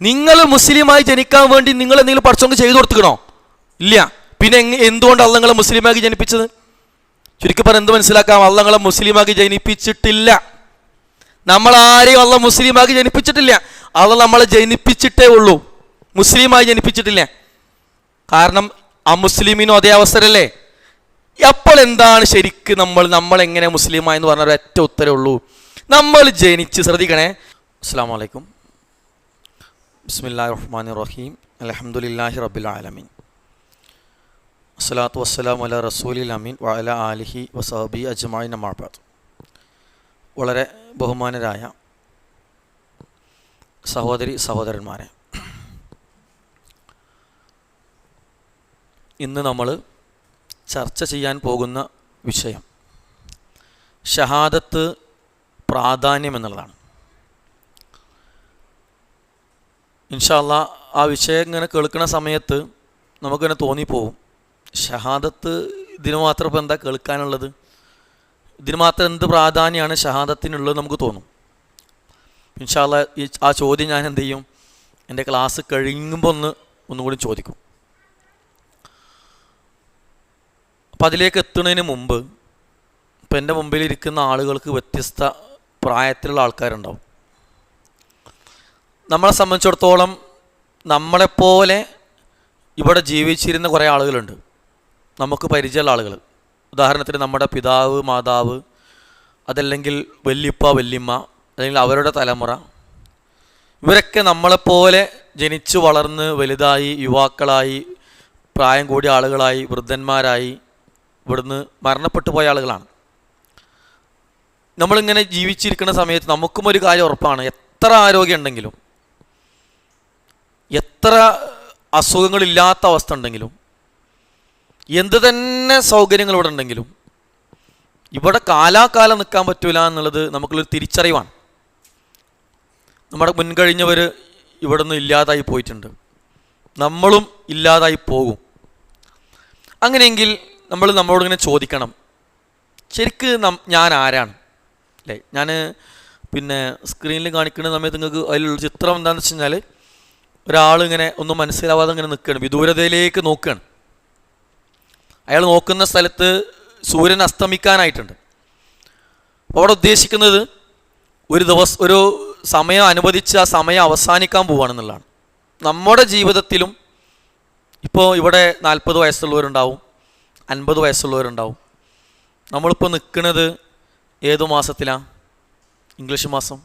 നിങ്ങൾ മുസ്ലിമായി ജനിക്കാൻ വേണ്ടി നിങ്ങൾ എന്തെങ്കിലും പഠിച്ചോണ്ട് ചെയ്തു കൊടുക്കണോ? ഇല്ല. പിന്നെ എന്തുകൊണ്ട് അള്ളാഹ് നിങ്ങളെ മുസ്ലിമാക്കി ജനിപ്പിച്ചത്? ചുരുക്കി പറഞ്ഞ് എന്ത് മനസ്സിലാക്കാം? അള്ളാഹ് നിങ്ങളെ മുസ്ലിമാക്കി ജനിപ്പിച്ചിട്ടില്ല. നമ്മളാരെയും അള്ളാഹ് മുസ്ലിമാക്കി ജനിപ്പിച്ചിട്ടില്ല. അള്ളാഹ് നമ്മളെ ജനിപ്പിച്ചിട്ടേ ഉള്ളൂ, മുസ്ലിമായി ജനിപ്പിച്ചിട്ടില്ല. കാരണം അമുസ്ലിമിനും അതേ അവസരമല്ലേ? അപ്പോൾ എന്താണ് ശരിക്ക് നമ്മളെങ്ങനെ മുസ്ലിമായെന്ന് പറഞ്ഞ ഒരൊറ്റ ഉത്തരവേ ഉള്ളൂ, നമ്മൾ ജനിച്ച്. ശ്രദ്ധിക്കണേ. അസ്സലാമു അലൈക്കും. ബിസ്മില്ലാഹിർ റഹ്മാനിർ റഹീം. അൽഹംദുലില്ലാഹി റബ്ബിൽ ആലമീൻ. അസ്സലാത്തു വസ്സലാമു അലാ റസൂലിൽ അമീൻ വഅലാ ആലിഹി വസഹബിഹി അജ്മഈൻ. അമ്മാ ബഅദ്. വളരെ ബഹുമാനരായ സഹോദരി സഹോദരന്മാരെ, ഇന്ന് നമ്മൾ ചർച്ച ചെയ്യാൻ പോകുന്ന വിഷയം ഷഹാദത്ത് പ്രാധാന്യം എന്നുള്ളതാണ്. ഇൻഷാ അല്ലാഹ് ആ വിഷയം ഇങ്ങനെ കേൾക്കുന്ന സമയത്ത് നമുക്കിങ്ങനെ തോന്നിപ്പോവും, ഷഹാദത്ത് ഇതിന് മാത്രം ഇപ്പോൾ എന്താ കേൾക്കാനുള്ളത്, ഇതിന് മാത്രം എന്ത് പ്രാധാന്യമാണ് ഷഹാദത്തിനുള്ളത് നമുക്ക് തോന്നും. ഇൻഷാ അല്ലാഹ് ആ ചോദ്യം ഞാൻ എന്ത് ചെയ്യും, എൻ്റെ ക്ലാസ് കഴിയുമ്പോൾ ഒന്നുകൂടി ചോദിക്കും. അപ്പം അതിലേക്ക് എത്തുന്നതിന് മുമ്പ് ഇപ്പം എൻ്റെ മുമ്പിൽ ഇരിക്കുന്ന ആളുകൾക്ക് വ്യത്യസ്ത പ്രായത്തിലുള്ള ആൾക്കാരുണ്ടാവും. നമ്മളെ സംബന്ധിച്ചിടത്തോളം നമ്മളെപ്പോലെ ഇവിടെ ജീവിച്ചിരുന്ന കുറേ ആളുകളുണ്ട്, നമുക്ക് പരിചയമുള്ള ആളുകൾ. ഉദാഹരണത്തിന് നമ്മുടെ പിതാവ് മാതാവ്, അതല്ലെങ്കിൽ വല്യപ്പ വല്യമ്മ, അല്ലെങ്കിൽ അവരുടെ തലമുറ, ഇവരൊക്കെ നമ്മളെപ്പോലെ ജനിച്ചു വളർന്ന് വലുതായി യുവാക്കളായി പ്രായം കൂടിയ ആളുകളായി വൃദ്ധന്മാരായി ഇവിടുന്ന് മരണപ്പെട്ടു പോയ ആളുകളാണ്. നമ്മളിങ്ങനെ ജീവിച്ചിരിക്കുന്ന സമയത്ത് നമുക്കും ഒരു കാര്യം ഉറപ്പാണ്, എത്ര ആരോഗ്യം ഉണ്ടെങ്കിലും എത്ര അസുഖങ്ങളില്ലാത്ത അവസ്ഥ ഉണ്ടെങ്കിലും എന്ത് തന്നെ സൗകര്യങ്ങൾ ഇവിടെ ഉണ്ടെങ്കിലും ഇവിടെ കാലാകാലം നിൽക്കാൻ പറ്റൂല എന്നുള്ളത് നമുക്കുള്ളൊരു തിരിച്ചറിവാണ്. നമ്മുടെ മുൻകഴിഞ്ഞവർ ഇവിടെ നിന്ന് ഇല്ലാതായി പോയിട്ടുണ്ട്, നമ്മളും ഇല്ലാതായി പോകും. അങ്ങനെയെങ്കിൽ നമ്മളോടിങ്ങനെ ചോദിക്കണം, ശരിക്ക് ഞാൻ ആരാണ് അല്ലേ? ഞാൻ പിന്നെ സ്ക്രീനിൽ കാണിക്കുന്ന സമയത്ത് നിങ്ങൾക്ക് അതിലുള്ള ചിത്രം എന്താണെന്ന് വെച്ച് കഴിഞ്ഞാൽ ഒരാളിങ്ങനെ ഒന്നും മനസ്സിലാവാതെ ഇങ്ങനെ നിൽക്കുകയാണ്, വിദൂരതയിലേക്ക് നോക്കുകയാണ്. അയാൾ നോക്കുന്ന സ്ഥലത്ത് സൂര്യൻ അസ്തമിക്കാനായിട്ടുണ്ട്. അപ്പോൾ അവിടെ ഉദ്ദേശിക്കുന്നത് ഒരു സമയം അനുവദിച്ച് ആ സമയം അവസാനിക്കാൻ പോവുകയാണെന്നുള്ളതാണ്. നമ്മുടെ ജീവിതത്തിലും ഇപ്പോൾ ഇവിടെ 40 വയസ്സുള്ളവരുണ്ടാവും, 50 വയസ്സുള്ളവരുണ്ടാവും. നമ്മളിപ്പോൾ നിൽക്കുന്നത് ഏതു മാസത്തിലാണ്? ഇംഗ്ലീഷ് മാസം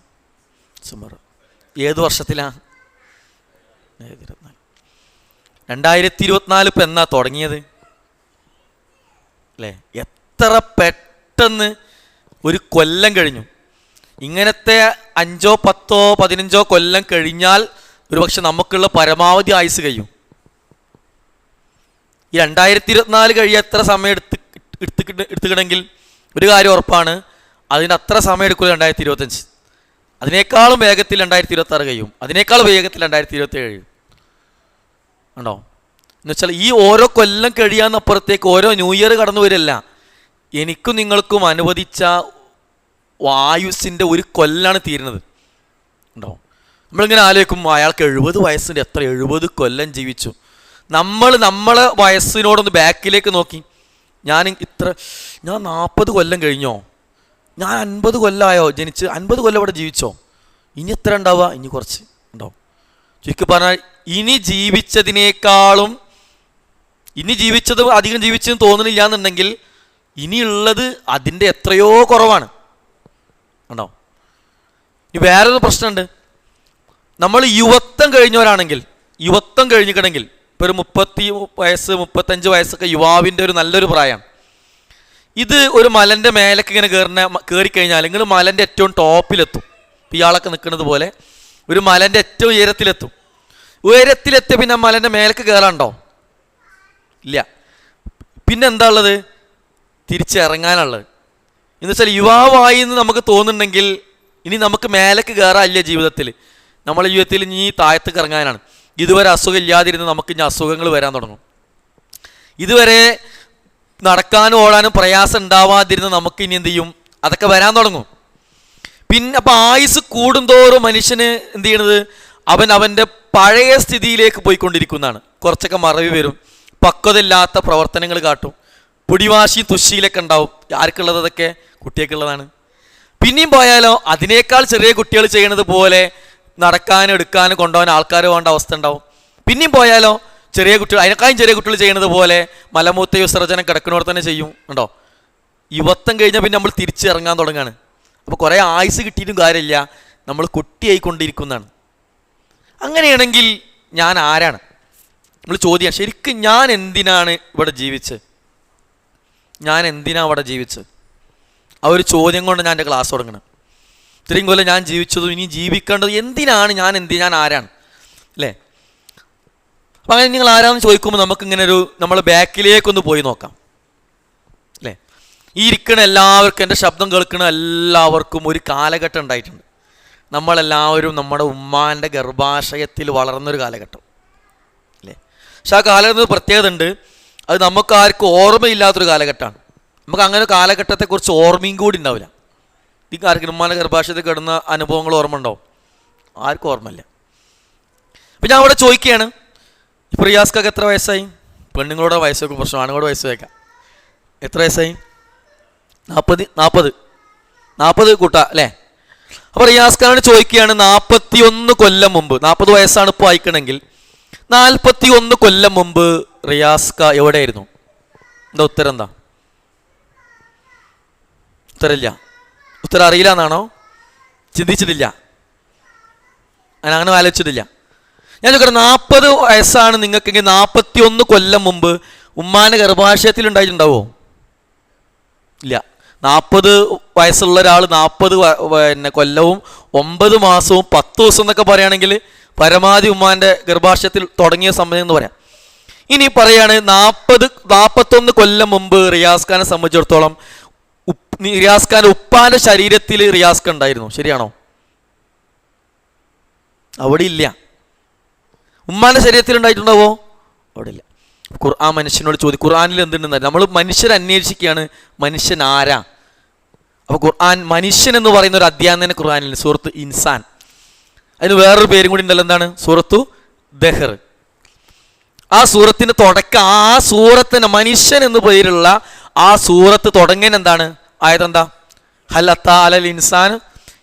സമ്മർ. ഏത് വർഷത്തിലാണ്? 2024 ഇപ്പം എന്നാ തുടങ്ങിയത് അല്ലേ? എത്ര പെട്ടെന്ന് ഒരു കൊല്ലം കഴിഞ്ഞു. ഇങ്ങനത്തെ 5, 10, 15 കൊല്ലം കഴിഞ്ഞാൽ ഒരുപക്ഷെ നമുക്കുള്ള പരമാവധി ആയുസ് കഴിയും. ഈ 2024 കഴിയാൻ എത്ര സമയം എടുത്തുകിണെങ്കിൽ ഒരു കാര്യം ഉറപ്പാണ്, അതിന് അത്ര സമയം എടുക്കില്ല 2025. അതിനേക്കാളും വേഗത്തിൽ 2026 കഴിയും, അതിനേക്കാളും വേഗത്തിൽ 2027 ഉണ്ടോ. എന്നുവെച്ചാൽ ഈ ഓരോ കൊല്ലം കഴിയാന്നപ്പുറത്തേക്ക് ഓരോ ന്യൂ ഇയർ കടന്നു വരില്ല. എനിക്കും നിങ്ങൾക്കും അനുവദിച്ച ആയുസിൻ്റെ ഒരു കൊല്ലാണ് തീരുന്നത് ഉണ്ടോ. നമ്മളിങ്ങനെ ആലോചിക്കും, അയാൾക്ക് 70 വയസ്സിൻ്റെ എത്ര 70 കൊല്ലം ജീവിച്ചു. നമ്മളെ വയസ്സിനോടൊന്ന് ബാക്കിലേക്ക് നോക്കി, ഞാൻ 40 കൊല്ലം കഴിഞ്ഞോ, ഞാൻ 50 കൊല്ലമായോ ജനിച്ച്, 50 കൊല്ലം ഇവിടെ ജീവിച്ചോ, ഇനി എത്ര ഉണ്ടാവുക? ഇനി കുറച്ച് ഉണ്ടാവും. ചുരുക്കി പറഞ്ഞാൽ ഇനി ജീവിച്ചത് അധികം ജീവിച്ചെന്ന് തോന്നുന്നില്ല എന്നുണ്ടെങ്കിൽ ഇനിയുള്ളത് അതിൻ്റെ എത്രയോ കുറവാണ് ഉണ്ടോ. ഇനി വേറൊരു പ്രശ്നമുണ്ട്, നമ്മൾ യുവത്വം കഴിഞ്ഞവരാണെങ്കിൽ, യുവത്വം കഴിഞ്ഞിക്കണമെങ്കിൽ ഇപ്പോൾ ഒരു 30 വയസ്സ് 35 വയസ്സൊക്കെ യുവാവിൻ്റെ ഒരു നല്ലൊരു പ്രായമാണ്. ഇത് ഒരു മലൻ്റെ മേലേക്ക് ഇങ്ങനെ കയറിക്കഴിഞ്ഞാൽ നിങ്ങൾ മലൻ്റെ ഏറ്റവും ടോപ്പിലെത്തും. ഇയാളൊക്കെ നിൽക്കുന്നത് പോലെ ഒരു മലൻ്റെ ഏറ്റവും ഉയരത്തിലെത്തും. ഉയരത്തിലെത്തിയ പിന്നെ മലൻ്റെ മേലേക്ക് കയറാനുണ്ടോ? ഇല്ല. പിന്നെ എന്താ ഉള്ളത്? തിരിച്ചിറങ്ങാനുള്ളത്. എന്ന് വെച്ചാൽ യുവാവായി എന്ന് നമുക്ക് തോന്നുന്നുണ്ടെങ്കിൽ ഇനി നമുക്ക് മേലേക്ക് കയറാനില്ല ജീവിതത്തിൽ. നമ്മളെ ജീവിതത്തിൽ ഇനി താഴത്തേക്ക് ഇറങ്ങാനാണ്. ഇതുവരെ അസുഖം ഇല്ലാതിരുന്ന് നമുക്ക് ഇനി അസുഖങ്ങൾ വരാൻ തുടങ്ങും. ഇതുവരെ നടക്കാനും ഓടാനും പ്രയാസം ഉണ്ടാവാതിരുന്ന് നമുക്ക് ഇനി എന്ത് ചെയ്യും? അതൊക്കെ വരാൻ തുടങ്ങും. പിന്നെ അപ്പം ആയുസ് കൂടുന്തോറും മനുഷ്യന് എന്ത് ചെയ്യണത്? അവൻ്റെ പഴയ സ്ഥിതിയിലേക്ക് പോയിക്കൊണ്ടിരിക്കുന്നതാണ്. കുറച്ചൊക്കെ മറവി വരും, പക്വതയില്ലാത്ത പ്രവർത്തനങ്ങൾ കാട്ടും, പിടിവാശിയും തുശ്ശിയിലൊക്കെ ഉണ്ടാവും. ആർക്കുള്ളത്? അതൊക്കെ കുട്ടികൾക്കുള്ളതാണ്. പിന്നെയും പോയാലോ അതിനേക്കാൾ ചെറിയ കുട്ടികൾ ചെയ്യണത് പോലെ നടക്കാനും എടുക്കാനും കൊണ്ടുപോകാൻ ആൾക്കാർ വേണ്ട അവസ്ഥ ഉണ്ടാവും. പിന്നെയും പോയാലോ ചെറിയ കുട്ടികൾ, അതിനേക്കാളും ചെറിയ കുട്ടികൾ ചെയ്യണത് പോലെ മലമൂത്ര വിസർജനം കിടക്കുന്നവിടെ തന്നെ ചെയ്യും. ഉണ്ടോ? യുവത്വം കഴിഞ്ഞാൽ പിന്നെ നമ്മൾ തിരിച്ചിറങ്ങാൻ തുടങ്ങാണ്. അപ്പോൾ കുറേ ആയുസ് കിട്ടിയിട്ടും കാര്യമില്ല, നമ്മൾ കുട്ടിയായിക്കൊണ്ടിരിക്കുന്നതാണ്. അങ്ങനെയാണെങ്കിൽ ഞാൻ ആരാണ്? നമ്മൾ ചോദ്യം ശരിക്കും ഞാൻ എന്തിനാണ് ഇവിടെ ജീവിച്ചത്? ഞാൻ എന്തിനാണ് അവിടെ ജീവിച്ചത്? ആ ഒരു ചോദ്യം കൊണ്ട് ഞാൻ എൻ്റെ ക്ലാസ് തുടങ്ങണം. ഇത്രയും കൊല്ലം ഞാൻ ജീവിച്ചതും ഇനി ജീവിക്കേണ്ടത് എന്തിനാണ്? ഞാൻ ആരാണ്? അല്ലേ? അപ്പം അങ്ങനെ നിങ്ങൾ ആരാണെന്ന് ചോദിക്കുമ്പോൾ നമുക്കിങ്ങനെ നമ്മൾ ബാക്കിലേക്കൊന്ന് പോയി നോക്കാം. അല്ലേ? ഈ ഇരിക്കണ എല്ലാവർക്കും, എൻ്റെ ശബ്ദം കേൾക്കണ എല്ലാവർക്കും ഒരു കാലഘട്ടം ഉണ്ടായിട്ടുണ്ട്. നമ്മളെല്ലാവരും നമ്മുടെ ഉമ്മാൻ്റെ ഗർഭാശയത്തിൽ വളർന്നൊരു കാലഘട്ടം. അല്ലേ? പക്ഷെ ആ കാലഘട്ടത്തിൽ പ്രത്യേകത ഉണ്ട്. അത് നമുക്കാർക്കും ഓർമ്മയില്ലാത്തൊരു കാലഘട്ടമാണ്. നമുക്ക് അങ്ങനെ കാലഘട്ടത്തെക്കുറിച്ച് ഓർമ്മയും കൂടി ഉണ്ടാവില്ല. ഈ ആർക്കും ഉമ്മാൻ്റെ ഗർഭാശയത്തിൽ കിടന്ന അനുഭവങ്ങൾ ഓർമ്മ ഉണ്ടാവും? ആർക്കും ഓർമ്മയില്ല. അപ്പം ഞാൻ അവിടെ ചോദിക്കുകയാണ്, ഇപ്പോൾ റിയാസ്ക്കൊക്കെ എത്ര വയസ്സായി? പെണ്ണുങ്ങളുടെ വയസ്സൊക്കെ പ്രശ്നം, ആണുങ്ങളുടെ വയസ്സ് വയ്ക്കാം. എത്ര വയസ്സായി? 40 കൂട്ടാ അല്ലേ? അപ്പോൾ റിയാസ്ഖാനോട് ചോദിക്കുകയാണ്, 41 കൊല്ലം മുമ്പ്, 40 വയസ്സാണ് ഇപ്പോൾ വായിക്കണമെങ്കിൽ 41 കൊല്ലം മുമ്പ് റിയാസ്ക എവിടെയായിരുന്നു? എന്താ ഉത്തരം? എന്താ ഉത്തരമില്ല? ഉത്തരം അറിയില്ല എന്നാണോ? ചിന്തിച്ചിട്ടില്ല? അങ്ങനെ ആലോചിച്ചിട്ടില്ല? ഞാൻ ചോദിക്കട്ടെ, 40 വയസ്സാണ് നിങ്ങൾക്കെങ്കിൽ 41 കൊല്ലം മുമ്പ് ഉമ്മാൻ്റെ ഗർഭാശയത്തിൽ ഉണ്ടായിട്ടുണ്ടാവോ? ഇല്ല. 40 വയസ്സുള്ള ഒരാൾ 40 കൊല്ലവും 9 മാസവും 10 ദിവസം എന്നൊക്കെ പറയുകയാണെങ്കിൽ പരമാവധി ഉമ്മാൻ്റെ ഗർഭാശയത്തിൽ തുടങ്ങിയ സമയം എന്ന് പറയാം. ഇനി പറയാണ് 41 കൊല്ലം മുമ്പ് റിയാസ് ഖാനെ സംബന്ധിച്ചിടത്തോളം റിയാസ് ഖാൻ ഉപ്പാൻ്റെ ശരീരത്തിൽ റിയാസ് ഖാൻ ഉണ്ടായിരുന്നു. ശരിയാണോ? അവിടെ ഇല്ല. ഉമ്മാൻ്റെ ശരീരത്തിൽ ഉണ്ടായിട്ടുണ്ടാവോ? അവിടെ ഇല്ല. ഖുർആൻ മനുഷ്യനോട് ഖുർആനിൽ എന്തുണ്ടെന്ന് നമ്മൾ മനുഷ്യരെ അന്വേഷിക്കുകയാണ്, മനുഷ്യൻ ആരാ? അപ്പോൾ ഖുർആൻ മനുഷ്യൻ എന്ന് പറയുന്ന ഒരു അധ്യായം തന്നെ ഖുർആനിൽ, സൂറത്ത് ഇൻസാൻ. അതിന് വേറൊരു പേരും കൂടി ഉണ്ടല്ലോ, എന്താണ്? സൂറത്തു ദഹർ. ആ സൂറത്തിൻ്റെ തുടക്കം, ആ സൂറത്തിന് മനുഷ്യൻ എന്ന് പേരുള്ള ആ സൂറത്ത് തുടങ്ങിയ എന്താണ്? ആയതെന്താ? ഹൽ അത്താ അലൽ ഇൻസാൻ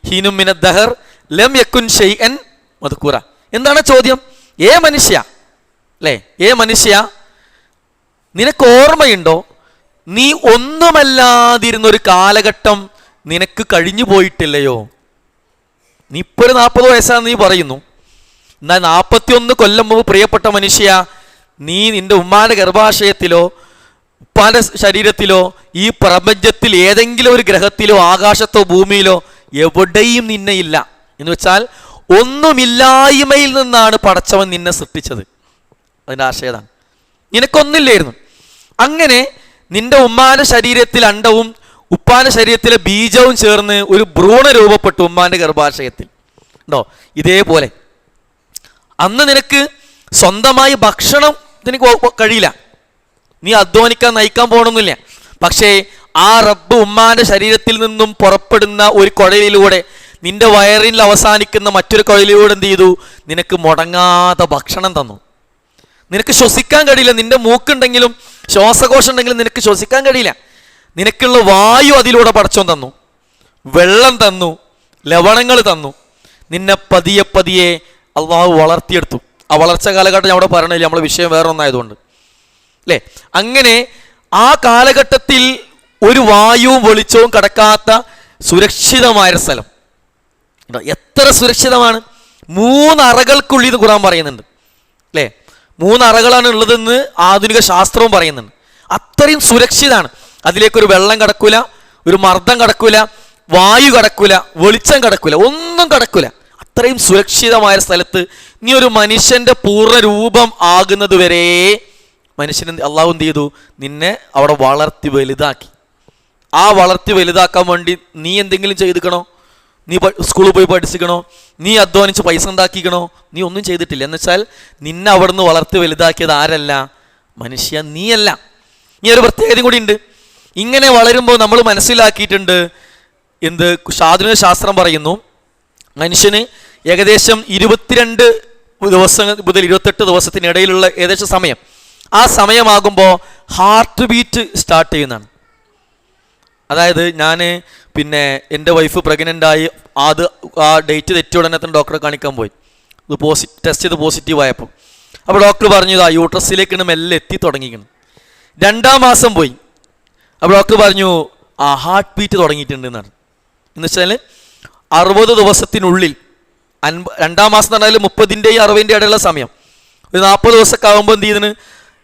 ഹീനും മിന ദഹർ ലം യകുൻ ഷൈഅൻ മദ്കൂറ. എന്താണ് ചോദ്യം? മനുഷ്യ അല്ലേ, മനുഷ്യ, നിനക്ക് ഓർമ്മയുണ്ടോ നീ ഒന്നുമല്ലാതിരുന്നൊരു കാലഘട്ടം നിനക്ക് കഴിഞ്ഞു പോയിട്ടില്ലയോ? നീ ഇപ്പോൾ ഒരു 40 വയസ്സാന്ന് നീ പറയുന്നു, എന്നാൽ 41 കൊല്ലം മുമ്പ് പ്രിയപ്പെട്ട മനുഷ്യ, നീ നിന്റെ ഉമ്മാൻ്റെ ഗർഭാശയത്തിലോ ഉപ്പാൻ്റെ ശരീരത്തിലോ ഈ പ്രപഞ്ചത്തിൽ ഏതെങ്കിലും ഒരു ഗ്രഹത്തിലോ ആകാശത്തോ ഭൂമിയിലോ എവിടെയും നിന്നെ ഇല്ല. എന്ന് വെച്ചാൽ ഒന്നുമില്ലായ്മയിൽ നിന്നാണ് പടച്ചവൻ നിന്നെ സൃഷ്ടിച്ചത്. അതിൻ്റെ ആശയതാണ്, നിനക്കൊന്നില്ലായിരുന്നു. അങ്ങനെ നിന്റെ ഉമ്മാൻ്റെ ശരീരത്തിൽ അണ്ടവും ഉപ്പാൻ്റെ ശരീരത്തിലെ ബീജവും ചേർന്ന് ഒരു ഭ്രൂണ രൂപപ്പെട്ടു ഉമ്മാൻ്റെ ഗർഭാശയത്തിൽ. ഉണ്ടോ? ഇതേപോലെ അന്ന് നിനക്ക് സ്വന്തമായി ഭക്ഷണം നിനക്ക് കഴിയില്ല, നീ അധ്വാനിക്കാൻ നയിക്കാൻ പോകണമെന്നില്ല. പക്ഷേ ആ റബ്ബ് ഉമ്മാൻ്റെ ശരീരത്തിൽ നിന്നും പുറപ്പെടുന്ന ഒരു കുഴലിലൂടെ നിന്റെ വയറിൽ അവസാനിക്കുന്ന മറ്റൊരു കുഴലിലൂടെ എന്ത് ചെയ്തു? നിനക്ക് മുടങ്ങാതെ ഭക്ഷണം തന്നു. നിനക്ക് ശ്വസിക്കാൻ കഴിയില്ല, നിന്റെ മൂക്കുണ്ടെങ്കിലും ശ്വാസകോശം ഉണ്ടെങ്കിലും നിനക്ക് ശ്വസിക്കാൻ കഴിയില്ല. നിനക്കുള്ള വായു അതിലൂടെ പടച്ചോൻ തന്നു, വെള്ളം തന്നു, ലവണങ്ങൾ തന്നു. നിന്നെ പതിയെ പതിയെ അള്ളാഹു വളർത്തിയെടുത്തു. ആ വളർച്ച കാലഘട്ടം ഞാൻ അവിടെ പറയണില്ല, നമ്മളെ വിഷയം വേറെ ഒന്നായതുകൊണ്ട് അല്ലേ. അങ്ങനെ ആ കാലഘട്ടത്തിൽ ഒരു വായുവും വെളിച്ചവും കടക്കാത്ത സുരക്ഷിതമായ സ്ഥലം. എത്ര സുരക്ഷിതമാണ്! 3 അറകൾക്കുള്ളിൽ നിന്ന് ഖുർആൻ പറയുന്നുണ്ട് അല്ലേ. 3 അറകളാണ് ഉള്ളതെന്ന് ആധുനിക ശാസ്ത്രവും പറയുന്നുണ്ട്. അത്രയും സുരക്ഷിതമാണ്. അതിലേക്കൊരു വെള്ളം കടക്കൂല, ഒരു മർദ്ദം കടക്കൂല, വായു കടക്കൂല, വെളിച്ചം കടക്കൂല, ഒന്നും കടക്കൂല. അത്രയും സുരക്ഷിതമായ സ്ഥലത്ത് നീ ഒരു മനുഷ്യന്റെ പൂർണ്ണ രൂപം ആകുന്നത് വരെ മനുഷ്യന് അള്ളാഹു എന്ത് ചെയ്തു? നിന്നെ അവിടെ വളർത്തി വലുതാക്കി. ആ വളർത്തി വലുതാക്കാൻ വേണ്ടി നീ എന്തെങ്കിലും ചെയ്തിക്കണോ? നീ സ്കൂളിൽ പോയി പഠിച്ചിക്കണോ? നീ അധ്വാനിച്ച് പൈസ ഉണ്ടാക്കിക്കണോ? നീ ഒന്നും ചെയ്തിട്ടില്ല. എന്നുവെച്ചാൽ നിന്നെ അവിടുന്ന് വളർത്തി വലുതാക്കിയത് ആരല്ല? മനുഷ്യ, നീയല്ല. ഈ ഒരു പ്രത്യേകതയും കൂടി ഉണ്ട്. ഇങ്ങനെ വളരുമ്പോൾ നമ്മൾ മനസ്സിലാക്കിയിട്ടുണ്ട് ആധുനിക ശാസ്ത്രം പറയുന്നു, മനുഷ്യന് ഏകദേശം 22 ദിവസം മുതൽ 28 ദിവസത്തിനിടയിലുള്ള ഏകദേശം സമയം, ആ സമയമാകുമ്പോൾ ഹാർട്ട് ബീറ്റ് സ്റ്റാർട്ട് ചെയ്യുന്നതാണ്. അതായത് ഞാൻ പിന്നെ എൻ്റെ വൈഫ് പ്രഗ്നൻ്റായി ആ ഡേറ്റ് തെറ്റിയ ഉടനെ തന്നെ ഡോക്ടറെ കാണിക്കാൻ പോയി. ഇത് ടെസ്റ്റ് ചെയ്ത് പോസിറ്റീവ് ആയപ്പോൾ അപ്പോൾ ഡോക്ടർ പറഞ്ഞു ആ യൂട്രസിലേക്കാണ് മെല്ലെ എത്തി തുടങ്ങിക്കണം. 2-ാം മാസം പോയി, അപ്പോൾ ഡോക്ടർ പറഞ്ഞു ആ ഹാർട്ട് ബീറ്റ് തുടങ്ങിയിട്ടുണ്ട് എന്നാണ്. എന്ന് വെച്ചാൽ 60 ദിവസത്തിനുള്ളിൽ 2-ാം മാസം എന്ന് പറഞ്ഞാൽ 30-ൻ്റെയും 60-ൻ്റെയും ഇടയിലുള്ള സമയം, ഒരു 40 ദിവസമൊക്കെ ആകുമ്പോൾ എന്ത് ചെയ്യുന്നതിന്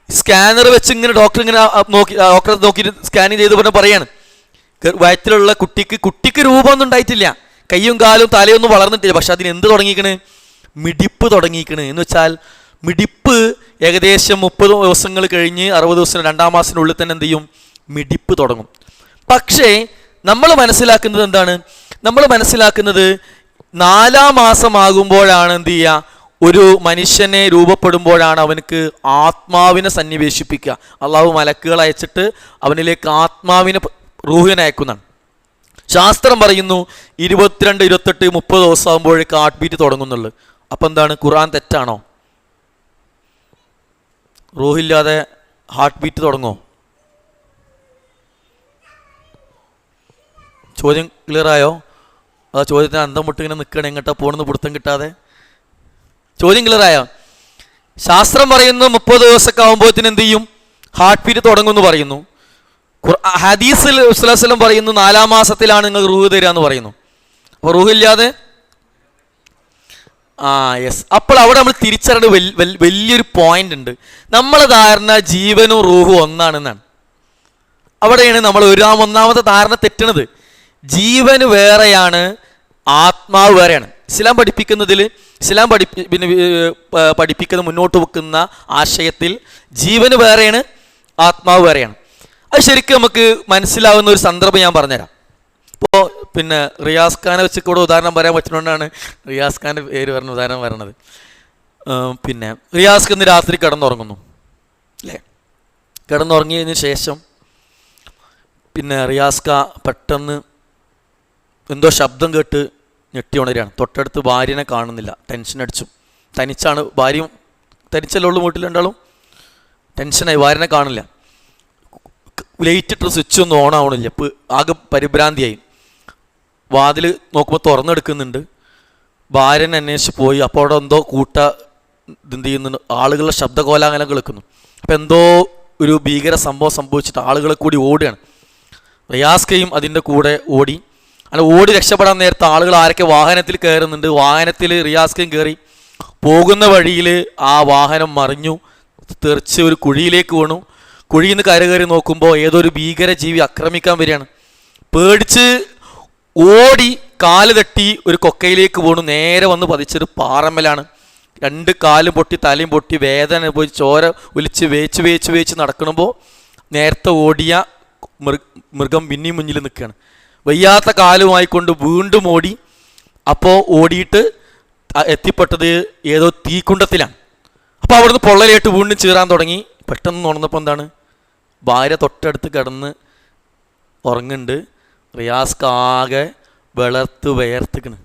സ്കാനർ വെച്ച് ഇങ്ങനെ ഡോക്ടർ ഇങ്ങനെ ഡോക്ടറെ നോക്കിയിട്ട് സ്കാനിങ് ചെയ്ത് പറഞ്ഞാൽ പറയാണ് വയറ്റിലുള്ള കുട്ടിക്ക് രൂപമൊന്നും ഉണ്ടായിട്ടില്ല, കയ്യും കാലും തലയൊന്നും വളർന്നിട്ടില്ല, പക്ഷെ അതിന് എന്ത് തുടങ്ങിക്കണ്, മിടിപ്പ് തുടങ്ങിക്കണ്. എന്ന് വെച്ചാൽ മിടിപ്പ് ഏകദേശം 30 ദിവസങ്ങൾ കഴിഞ്ഞ് 60 ദിവസം 2-ാം മാസത്തിനുള്ളിൽ തന്നെ എന്ത് ചെയ്യും, മിടിപ്പ് തുടങ്ങും. പക്ഷേ നമ്മൾ മനസ്സിലാക്കുന്നത് എന്താണ്, നമ്മൾ മനസ്സിലാക്കുന്നത് 4-ാം മാസമാകുമ്പോഴാണ് എന്ത് ചെയ്യുക, ഒരു മനുഷ്യനെ രൂപപ്പെടുമ്പോഴാണ് അവനക്ക് ആത്മാവിനെ സന്നിവേശിപ്പിക്കുക. അള്ളാഹു മലക്കുകൾ അയച്ചിട്ട് അവനിലേക്ക് ആത്മാവിനെ റൂഹിനെ അയക്കുന്നതാണ്. ശാസ്ത്രം പറയുന്നു 22, 28, 30 ദിവസം ആകുമ്പോഴേക്ക് ഹാർട്ട് ബീറ്റ് തുടങ്ങുന്നുള്ളു. അപ്പം എന്താണ്, ഖുർആൻ തെറ്റാണോ? റൂഹില്ലാതെ ഹാർട്ട് ബീറ്റ് തുടങ്ങോ? ചോദ്യം ക്ലിയർ ആയോ? ആ ചോദ്യത്തിന് അന്തം മുട്ട് ഇങ്ങനെ നിൽക്കണം, എങ്ങോട്ടാ പോണെന്ന് പിടുത്തം കിട്ടാതെ. ചോദ്യം ക്ലിയർ ആയോ? ശാസ്ത്രം പറയുന്നു 30 ദിവസമൊക്കെ ആകുമ്പോഴത്തേന് എന്ത് ചെയ്യും, ഹാർട്ട് ബീറ്റ് തുടങ്ങുമെന്ന് പറയുന്നു. ഹദീസിൽ വസല്ലം പറയുന്നു 4-ാം മാസത്തിലാണ് നിങ്ങൾ റൂഹ് തരിക എന്ന് പറയുന്നു. അപ്പോൾ റൂഹില്ലാതെ യെസ്. അപ്പോൾ അവിടെ നമ്മൾ തിരിച്ചറിയേണ്ട വലിയൊരു പോയിന്റ് ഉണ്ട്. നമ്മളെ ധാരണ ജീവനും റൂഹും ഒന്നാണെന്നാണ്. അവിടെയാണ് നമ്മൾ ഒന്നാമത്തെ ധാരണ തെറ്റണത്. ജീവന് വേറെയാണ്, ആത്മാവ് വേറെയാണ്. ഇസ്ലാം പഠിപ്പിക്കുന്ന മുന്നോട്ട് വെക്കുന്ന ആശയത്തിൽ ജീവന് വേറെയാണ്, ആത്മാവ് വേറെയാണ്. അത് ശരിക്കും നമുക്ക് മനസ്സിലാവുന്ന ഒരു സന്ദർഭം ഞാൻ പറഞ്ഞുതരാം. ഇപ്പോൾ പിന്നെ റിയാസ് ഖാനെ വെച്ച് കൂടെ ഉദാഹരണം പറയാൻ പറ്റുന്നതുകൊണ്ടാണ് റിയാസ് ഖാൻ്റെ പേര് പറഞ്ഞ ഉദാഹരണം പറയണത്. പിന്നെ റിയാസ് ഇന്ന് രാത്രി കിടന്നുറങ്ങുന്നു അല്ലേ? കിടന്നുറങ്ങിയതിന് ശേഷം പിന്നെ റിയാസ് ഖാ പെട്ടെന്ന് എന്തോ ശബ്ദം കേട്ട് ഞെട്ടി ഉണരുകയാണ്. തൊട്ടടുത്ത് ഭാര്യനെ കാണുന്നില്ല, ടെൻഷൻ അടിച്ചു. തനിച്ചാണ്, ഭാര്യയും തനിച്ചല്ലേ ഉള്ളു വീട്ടിലുണ്ടാളും. ടെൻഷനായി, ഭാര്യനെ കാണില്ല. ലൈറ്റ് ഇട്ട് സ്വിച്ച് ഒന്നും ഓൺ ആവണില്ല. ഇപ്പോൾ ആകെ പരിഭ്രാന്തിയായി. വാതിൽ നോക്കുമ്പോൾ തുറന്നെടുക്കുന്നുണ്ട്. ഭാര്യനെ അന്വേഷിച്ച് പോയി. അപ്പോൾ അവിടെ എന്തോ എന്ത് ചെയ്യുന്നുണ്ട്, ആളുകളുടെ ശബ്ദകോലാഹലം കേൾക്കുന്നു. അപ്പം എന്തോ ഒരു ഭീകര സംഭവം സംഭവിച്ചിട്ട് ആളുകളെ കൂടി ഓടുകയാണ്. റിയാസ്കയും അതിൻ്റെ കൂടെ ഓടി. അല്ല, ഓടി രക്ഷപ്പെടാൻ നേരത്തെ ആളുകൾ ആരൊക്കെ വാഹനത്തിൽ കയറുന്നുണ്ട്. വാഹനത്തിൽ റിയാസ്കയും കയറി. പോകുന്ന വഴിയിൽ ആ വാഹനം മറിഞ്ഞു, തെറിച്ച് ഒരു കുഴിയിലേക്ക് വീണു. കുഴിയിൽ നിന്ന് കയറി നോക്കുമ്പോൾ ഏതൊരു ഭീകര ജീവി ആക്രമിക്കാൻ വരികയാണ്. പേടിച്ച് ഓടി കാല് തട്ടി ഒരു കൊക്കയിലേക്ക് വീണു. നേരെ വന്ന് പതിച്ചൊരു പാറമ്മലാണ്. 2 കാലും പൊട്ടി, തലയും പൊട്ടി, വേദന പോയി, ചോര ഒലിച്ച് വേച്ച് നടക്കണമ്പോൾ നേരത്തെ ഓടിയ മൃഗം പിന്നെയും മുന്നിൽ നിൽക്കുകയാണ്. വയ്യാത്ത കാലുമായിക്കൊണ്ട് വീണ്ടും ഓടി. അപ്പോൾ ഓടിയിട്ട് എത്തിപ്പെട്ടത് ഏതോ തീക്കുണ്ടത്തിലാണ്. അപ്പോൾ അവിടുന്ന് പൊള്ളലേട്ട് വീണ്ടും ചീറാൻ തുടങ്ങി. പെട്ടെന്ന് ഉണർന്നപ്പോൾ എന്താണ്, ഭാര്യ തൊട്ടടുത്ത് കിടന്ന് ഉറങ്ങുന്നുണ്ട്. റിയാസ്ക്ക് ആകെ വിയർത്തുക്കണ്.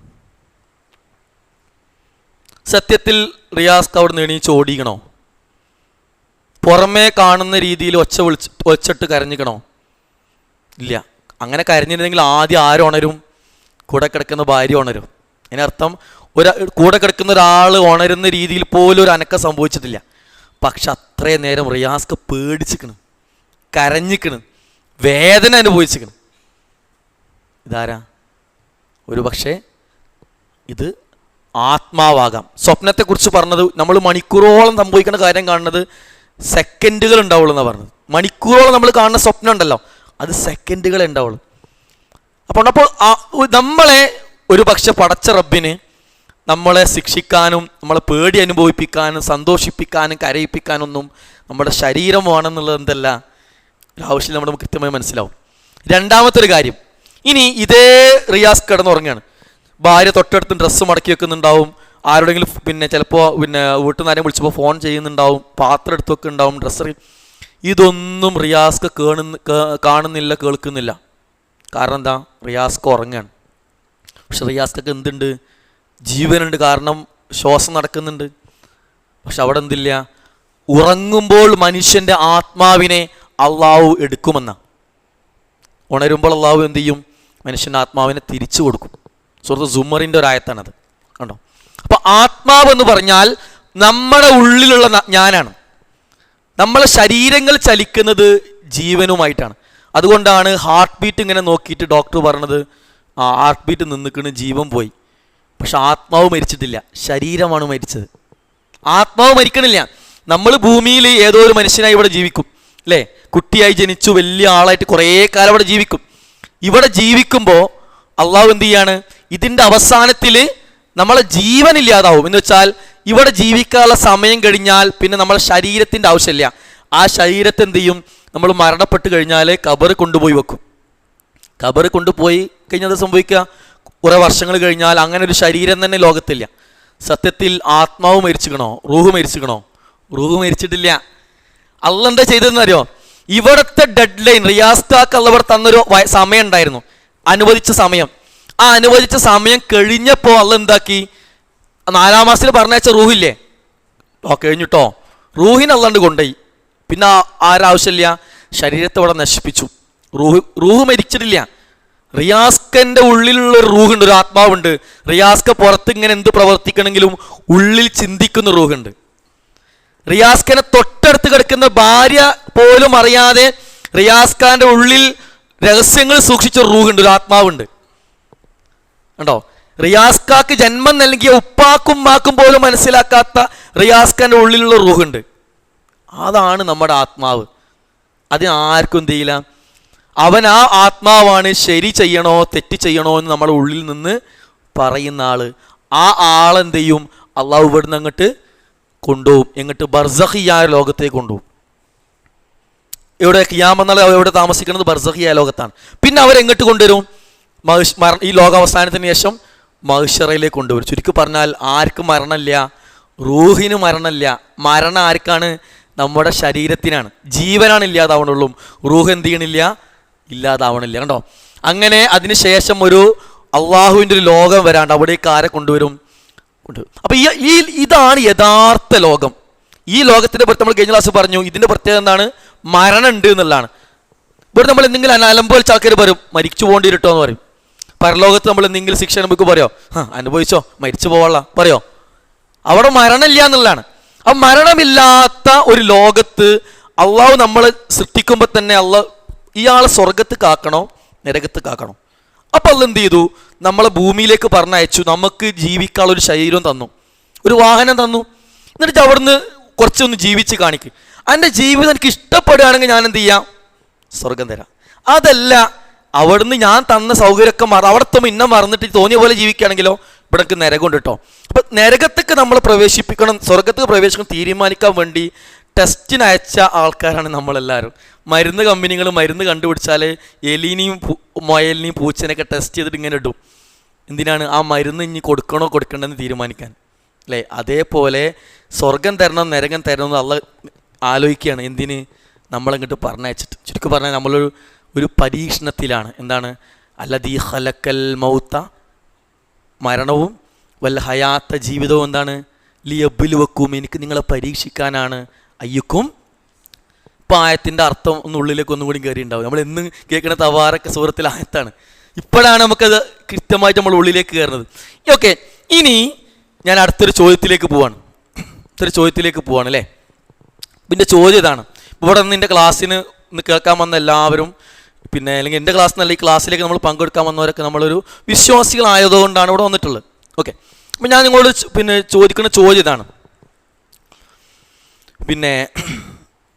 സത്യത്തിൽ റിയാസ്ക്ക് അവിടെ നിന്ന് എണീച്ച് ഓടിക്കണോ? പുറമേ കാണുന്ന രീതിയിൽ ഒച്ചിട്ട് കരഞ്ഞിക്കണോ? ഇല്ല. അങ്ങനെ കരഞ്ഞിരുന്നെങ്കിൽ ആദ്യം ആരുണരും? കൂടെ കിടക്കുന്ന ഭാര്യ ഉണരും. അതിനർത്ഥം കൂടെ കിടക്കുന്ന ഒരാൾ ഉണരുന്ന രീതിയിൽ പോലും ഒരു അനക്കം സംഭവിച്ചിട്ടില്ല. പക്ഷെ അത്രയും നേരം റിയാസ്ക്ക് പേടിച്ചിക്കണ്, കരഞ്ഞിക്കണ്, വേദന അനുഭവിച്ചിക്കണ്. ഇതാരാ? ഒരു പക്ഷേ ഇത് ആത്മാവാകാം. സ്വപ്നത്തെക്കുറിച്ച് പറഞ്ഞത് നമ്മൾ മണിക്കൂറോളം സംഭവിക്കുന്ന കാര്യം കാണുന്നത് സെക്കൻഡുകൾ ഉണ്ടാവുള്ളൂ എന്നാണ് പറഞ്ഞത്. മണിക്കൂറോളം നമ്മൾ കാണുന്ന സ്വപ്നം ഉണ്ടല്ലോ, അത് സെക്കൻഡുകളെ ഉണ്ടാവുള്ളൂ. അപ്പോൾ നമ്മളെ ഒരു പക്ഷെ പടച്ച റബ്ബിന് നമ്മളെ ശിക്ഷിക്കാനും നമ്മളെ പേടി അനുഭവിപ്പിക്കാനും സന്തോഷിപ്പിക്കാനും കരയിപ്പിക്കാനൊന്നും നമ്മുടെ ശരീരം വേണമെന്നുള്ളത് എന്തല്ല ആവശ്യം നമ്മൾ കൃത്യമായി മനസ്സിലാവും. രണ്ടാമത്തെ ഒരു കാര്യം, ഇനി ഇതേ റിയാസ് കിടന്നുറങ്ങുകയാണ്. ഭാര്യ തൊട്ടടുത്ത് ഡ്രസ്സ് മടക്കി വെക്കുന്നുണ്ടാവും, ആരോടെങ്കിലും പിന്നെ ചിലപ്പോൾ പിന്നെ വീട്ടിൽ നിന്ന് ആരെയും വിളിച്ചപ്പോൾ ഫോൺ ചെയ്യുന്നുണ്ടാവും, പാത്രം എടുത്ത് വെക്കുന്നുണ്ടാവും, ഡ്രസ്സർ. ഇതൊന്നും റിയാസ്ക്ക് കാണുന്നില്ല, കേൾക്കുന്നില്ല. കാരണം എന്താ? റിയാസ്ക്ക് ഉറങ്ങുകയാണ്. പക്ഷെ റിയാസ്ക്കൊക്കെ എന്തുണ്ട്? ജീവനുണ്ട്. കാരണം ശ്വാസം നടക്കുന്നുണ്ട്. പക്ഷെ അവിടെ എന്തില്ല, ഉറങ്ങുമ്പോൾ മനുഷ്യൻ്റെ ആത്മാവിനെ അള്ളാഹു എടുക്കുമെന്ന, ഉണരുമ്പോൾ അള്ളാഹു എന്ത് ചെയ്യും, മനുഷ്യൻ്റെ ആത്മാവിനെ തിരിച്ചു കൊടുക്കും. സുഹൃത്ത് സുമറിൻ്റെ ഒരു ആയത്താണത്, കണ്ടോ. അപ്പോൾ ആത്മാവ് എന്ന് പറഞ്ഞാൽ നമ്മുടെ ഉള്ളിലുള്ള ഞാനാണ്. നമ്മളെ ശരീരങ്ങൾ ചലിക്കുന്നത് ജീവനുമായിട്ടാണ്. അതുകൊണ്ടാണ് ഹാർട്ട് ബീറ്റ് ഇങ്ങനെ നോക്കിയിട്ട് ഡോക്ടർ പറഞ്ഞത്, ആ ഹാർട്ട് ബീറ്റ് നിന്നിക്കണ്, ജീവൻ പോയി. പക്ഷെ ആത്മാവ് മരിച്ചിട്ടില്ല, ശരീരമാണ് മരിച്ചത്. ആത്മാവ് മരിക്കണില്ല. നമ്മൾ ഭൂമിയിൽ ഏതോ ഒരു മനുഷ്യനായി ഇവിടെ ജീവിക്കും, അല്ലേ? കുട്ടിയായി ജനിച്ചു വലിയ ആളായിട്ട് കുറേ കാലം ഇവിടെ ജീവിക്കും. ഇവിടെ ജീവിക്കുമ്പോൾ അള്ളാഹു എന്ത് ചെയ്യാണ്, ഇതിൻ്റെ അവസാനത്തിൽ നമ്മളെ ജീവനില്ലാതാവും. എന്ന് വെച്ചാൽ ഇവിടെ ജീവിക്കാനുള്ള സമയം കഴിഞ്ഞാൽ പിന്നെ നമ്മളെ ശരീരത്തിൻ്റെ ആവശ്യമില്ല. ആ ശരീരത്തെ എന്ത് ചെയ്യും, നമ്മൾ മരണപ്പെട്ട് കഴിഞ്ഞാൽ ഖബർ കൊണ്ടുപോയി വെക്കും. ഖബർ കൊണ്ടുപോയി കഴിഞ്ഞാൽ അത് സംഭവിക്കുക, കുറേ വർഷങ്ങൾ കഴിഞ്ഞാൽ അങ്ങനെ ഒരു ശരീരം തന്നെ ലോകത്തില്ല. സത്യത്തിൽ ആത്മാവ് മരിച്ചിക്കണോ, റൂഹ് മരിച്ചിക്കണോ? റൂഹ് മരിച്ചിട്ടില്ല. അള്ളാഹ് എന്താ ചെയ്തതെന്നറിയോ, ഇവിടുത്തെ ഡെഡ് ലൈൻ റിയാസ്താക്ക് അള്ളവർ തന്നൊരു സമയം ഉണ്ടായിരുന്നു, അനുവദിച്ച സമയം. ആ അനുവദിച്ച സമയം കഴിഞ്ഞപ്പോൾ അള്ളാഹ് എന്താക്കി, 4-ാം മാസത്തിൽ പറഞ്ഞയച്ച റൂഹില്ലേ, കഴിഞ്ഞിട്ടോ, റൂഹിനെ അള്ളാണ്ട് കൊണ്ടുപോയി. പിന്നെ ആരാവശ്യമില്ല, ശരീരത്തെ അവിടെ നശിപ്പിച്ചു. റൂഹ് മരിച്ചിട്ടില്ല. റിയാസ്കൻ്റെ ഉള്ളിലുള്ള ഒരു റൂഹുണ്ട്, ഒരു ആത്മാവുണ്ട്. റിയാസ്ക പുറത്ത് ഇങ്ങനെ എന്ത് പ്രവർത്തിക്കണമെങ്കിലും ഉള്ളിൽ ചിന്തിക്കുന്ന റൂഹുണ്ട്. റിയാസ്കനെ തൊട്ടടുത്ത് കിടക്കുന്ന ഭാര്യ പോലും അറിയാതെ റിയാസ്ഖാന്റെ ഉള്ളിൽ രഹസ്യങ്ങൾ സൂക്ഷിച്ച റൂഹുണ്ട്, ഒരു ആത്മാവുണ്ട്, കണ്ടോ. റിയാസ്ഖാക്ക് ജന്മം നൽകിയ ഉപ്പാക്കും മാക്കും പോലും മനസ്സിലാക്കാത്ത റിയാസ്ഖാന്റെ ഉള്ളിലുള്ള റൂഹുണ്ട്. അതാണ് നമ്മുടെ ആത്മാവ്. അതിന് ആർക്കും എന്ത് ചെയ്യില്ല. അവൻ ആ ആത്മാവാണ് ശരി ചെയ്യണോ തെറ്റ് ചെയ്യണോ എന്ന് നമ്മുടെ ഉള്ളിൽ നിന്ന് പറയുന്ന ആള്. ആ ആളെന്ത് ചെയ്യും, അള്ളാഹു ഇവിടുന്ന് അങ്ങോട്ട് കൊണ്ടുപോകും, എങ്ങോട്ട്, ബർസഖിയായ ലോകത്തേക്ക് കൊണ്ടുപോകും. ഇവിടെ ഖിയാമെന്നുള്ള എവിടെ താമസിക്കുന്നത്, ബർസഖിയായ ലോകത്താണ്. പിന്നെ അവരെങ്ങോട്ട് കൊണ്ടുവരും, ഈ ലോകാവസാനത്തിന് ശേഷം മഹ്ശറയിലേക്ക് കൊണ്ടുവരും. ചുരുക്കി പറഞ്ഞാൽ ആർക്കും മരണമില്ല, റൂഹിന് മരണമില്ല. മരണം ആർക്കാണ്, നമ്മുടെ ശരീരത്തിനാണ്. ജീവനാണ് ഇല്ലാതാവണുള്ളൂ, റൂഹ് എന്ത് ചെയ്യണില്ല, ഇല്ലാതാവണില്ല, കണ്ടോ. അങ്ങനെ അതിനുശേഷം ഒരു അള്ളാഹുവിൻ്റെ ഒരു ലോകം വരാണ്ട് അവിടേക്ക് ആരെ കൊണ്ടുവരും. അപ്പം ഇതാണ് യഥാർത്ഥ ലോകം. ഈ ലോകത്തിൻ്റെ പ്രത്യേകത നമ്മൾ കഴിഞ്ഞ ക്ലാസ് പറഞ്ഞു, ഇതിൻ്റെ പ്രത്യേകത എന്താണ്, മരണം ഉണ്ട് എന്നുള്ളതാണ്. ഇവിടെ നമ്മൾ എന്തെങ്കിലും അലമ്പ് വെച്ച ആൾക്കാർ പറയും മരിച്ചു പോകേണ്ടി വരട്ടോ എന്ന് പറയും. പരലോകത്ത് നമ്മൾ എന്തെങ്കിലും ശിക്ഷ നമുക്ക് പറയോ, അനുഭവിച്ചോ, മരിച്ചു പോവാള പറയോ. അവിടെ മരണമില്ല എന്നുള്ളതാണ്. ആ മരണമില്ലാത്ത ഒരു ലോകത്ത് അള്ളാഹു നമ്മളെ സൃഷ്ടിക്കുമ്പോൾ തന്നെ അള്ളാഹ് ഇയാളെ സ്വർഗത്ത് കാക്കണോ നരകത്ത് കാക്കണോ. അപ്പം അള്ളാഹ് എന്ത് ചെയ്തു, നമ്മളെ ഭൂമിയിലേക്ക് പറഞ്ഞയച്ചു, നമുക്ക് ജീവിക്കാനുള്ള ഒരു ശരീരം തന്നു, ഒരു വാഹനം തന്നു. എന്നിട്ട് അവിടുന്ന് കുറച്ചൊന്ന് ജീവിച്ച് കാണിക്കും. എൻ്റെ ജീവിതം എനിക്ക് ഇഷ്ടപ്പെടുകയാണെങ്കിൽ ഞാൻ എന്ത് ചെയ്യാം, സ്വർഗം തരാം. അതല്ല അവിടുന്ന് ഞാൻ തന്ന സൗകര്യമൊക്കെ അവിടുത്തെ ഇന്ന മറന്നിട്ട് തോന്നിയ പോലെ ജീവിക്കുകയാണെങ്കിലോ ഇവിടേക്ക് നരകമുണ്ട് കേട്ടോ. അപ്പം നരകത്തേക്ക് നമ്മൾ പ്രവേശിപ്പിക്കണം, സ്വർഗത്തേക്ക് പ്രവേശിക്കണം തീരുമാനിക്കാൻ വേണ്ടി ടെസ്റ്റിന് അയച്ച ആൾക്കാരാണ് നമ്മളെല്ലാവരും. മരുന്ന് കമ്പനികൾ മരുന്ന് കണ്ടുപിടിച്ചാൽ എലീനെയും മുയലിനെയും പൂച്ചനെയൊക്കെ ടെസ്റ്റ് ചെയ്തിട്ട് ഇങ്ങനെ ഇടും. എന്തിനാണ്, ആ മരുന്ന് ഇനി കൊടുക്കണോ കൊടുക്കണ്ടെന്ന് തീരുമാനിക്കാൻ, അല്ലേ. അതേപോലെ സ്വർഗം തരണം നരകം തരണം എന്ന് അള്ളാഹ് ആലോചിക്കുകയാണ്. എന്തിന്, നമ്മളങ്ങോട്ട് പറഞ്ഞയച്ചിട്ട്. ചുരുക്കി പറഞ്ഞാൽ നമ്മളൊരു പരീക്ഷണത്തിലാണ്. എന്താണ്, അല്ലദീ ഖലക്കൽ മൗത, മരണവും വല്ല ഹയാത്ത ജീവിതവും എന്താണ്, ലിയബ്ലുവക്കും, എനിക്ക് നിങ്ങളെ പരീക്ഷിക്കാനാണ്, അയ്യക്കും. ഇപ്പം ആയത്തിൻ്റെ അർത്ഥം ഒന്ന് ഉള്ളിലേക്ക് ഒന്നും കൂടി കയറി ഉണ്ടാവും. നമ്മൾ എന്നും കേൾക്കുന്ന തവാറൊക്കെ സൂറത്തിലെ ആയത്താണ്. ഇപ്പോഴാണ് നമുക്കത് കൃത്യമായിട്ട് നമ്മൾ ഉള്ളിലേക്ക് കയറുന്നത്. ഓക്കെ, ഇനി ഞാൻ അടുത്തൊരു ചോദ്യത്തിലേക്ക് പോവാണ്. അല്ലേ. പിന്നെ ചോദ്യം ഇതാണ്, ഇവിടെ നിന്ന് എൻ്റെ ക്ലാസ്സിന് ഇന്ന് കേൾക്കാൻ വന്ന എല്ലാവരും, പിന്നെ അല്ലെങ്കിൽ എൻ്റെ ക്ലാസ് നല്ല ഈ ക്ലാസ്സിലേക്ക് നമ്മൾ പങ്കെടുക്കാൻ വന്നവരൊക്കെ നമ്മളൊരു വിശ്വാസികളായതുകൊണ്ടാണ് ഇവിടെ വന്നിട്ടുള്ളത്. ഓക്കെ, അപ്പം ഞാൻ നിങ്ങളോട് പിന്നെ ചോദിക്കുന്ന ചോദ്യം ഇതാണ്, പിന്നെ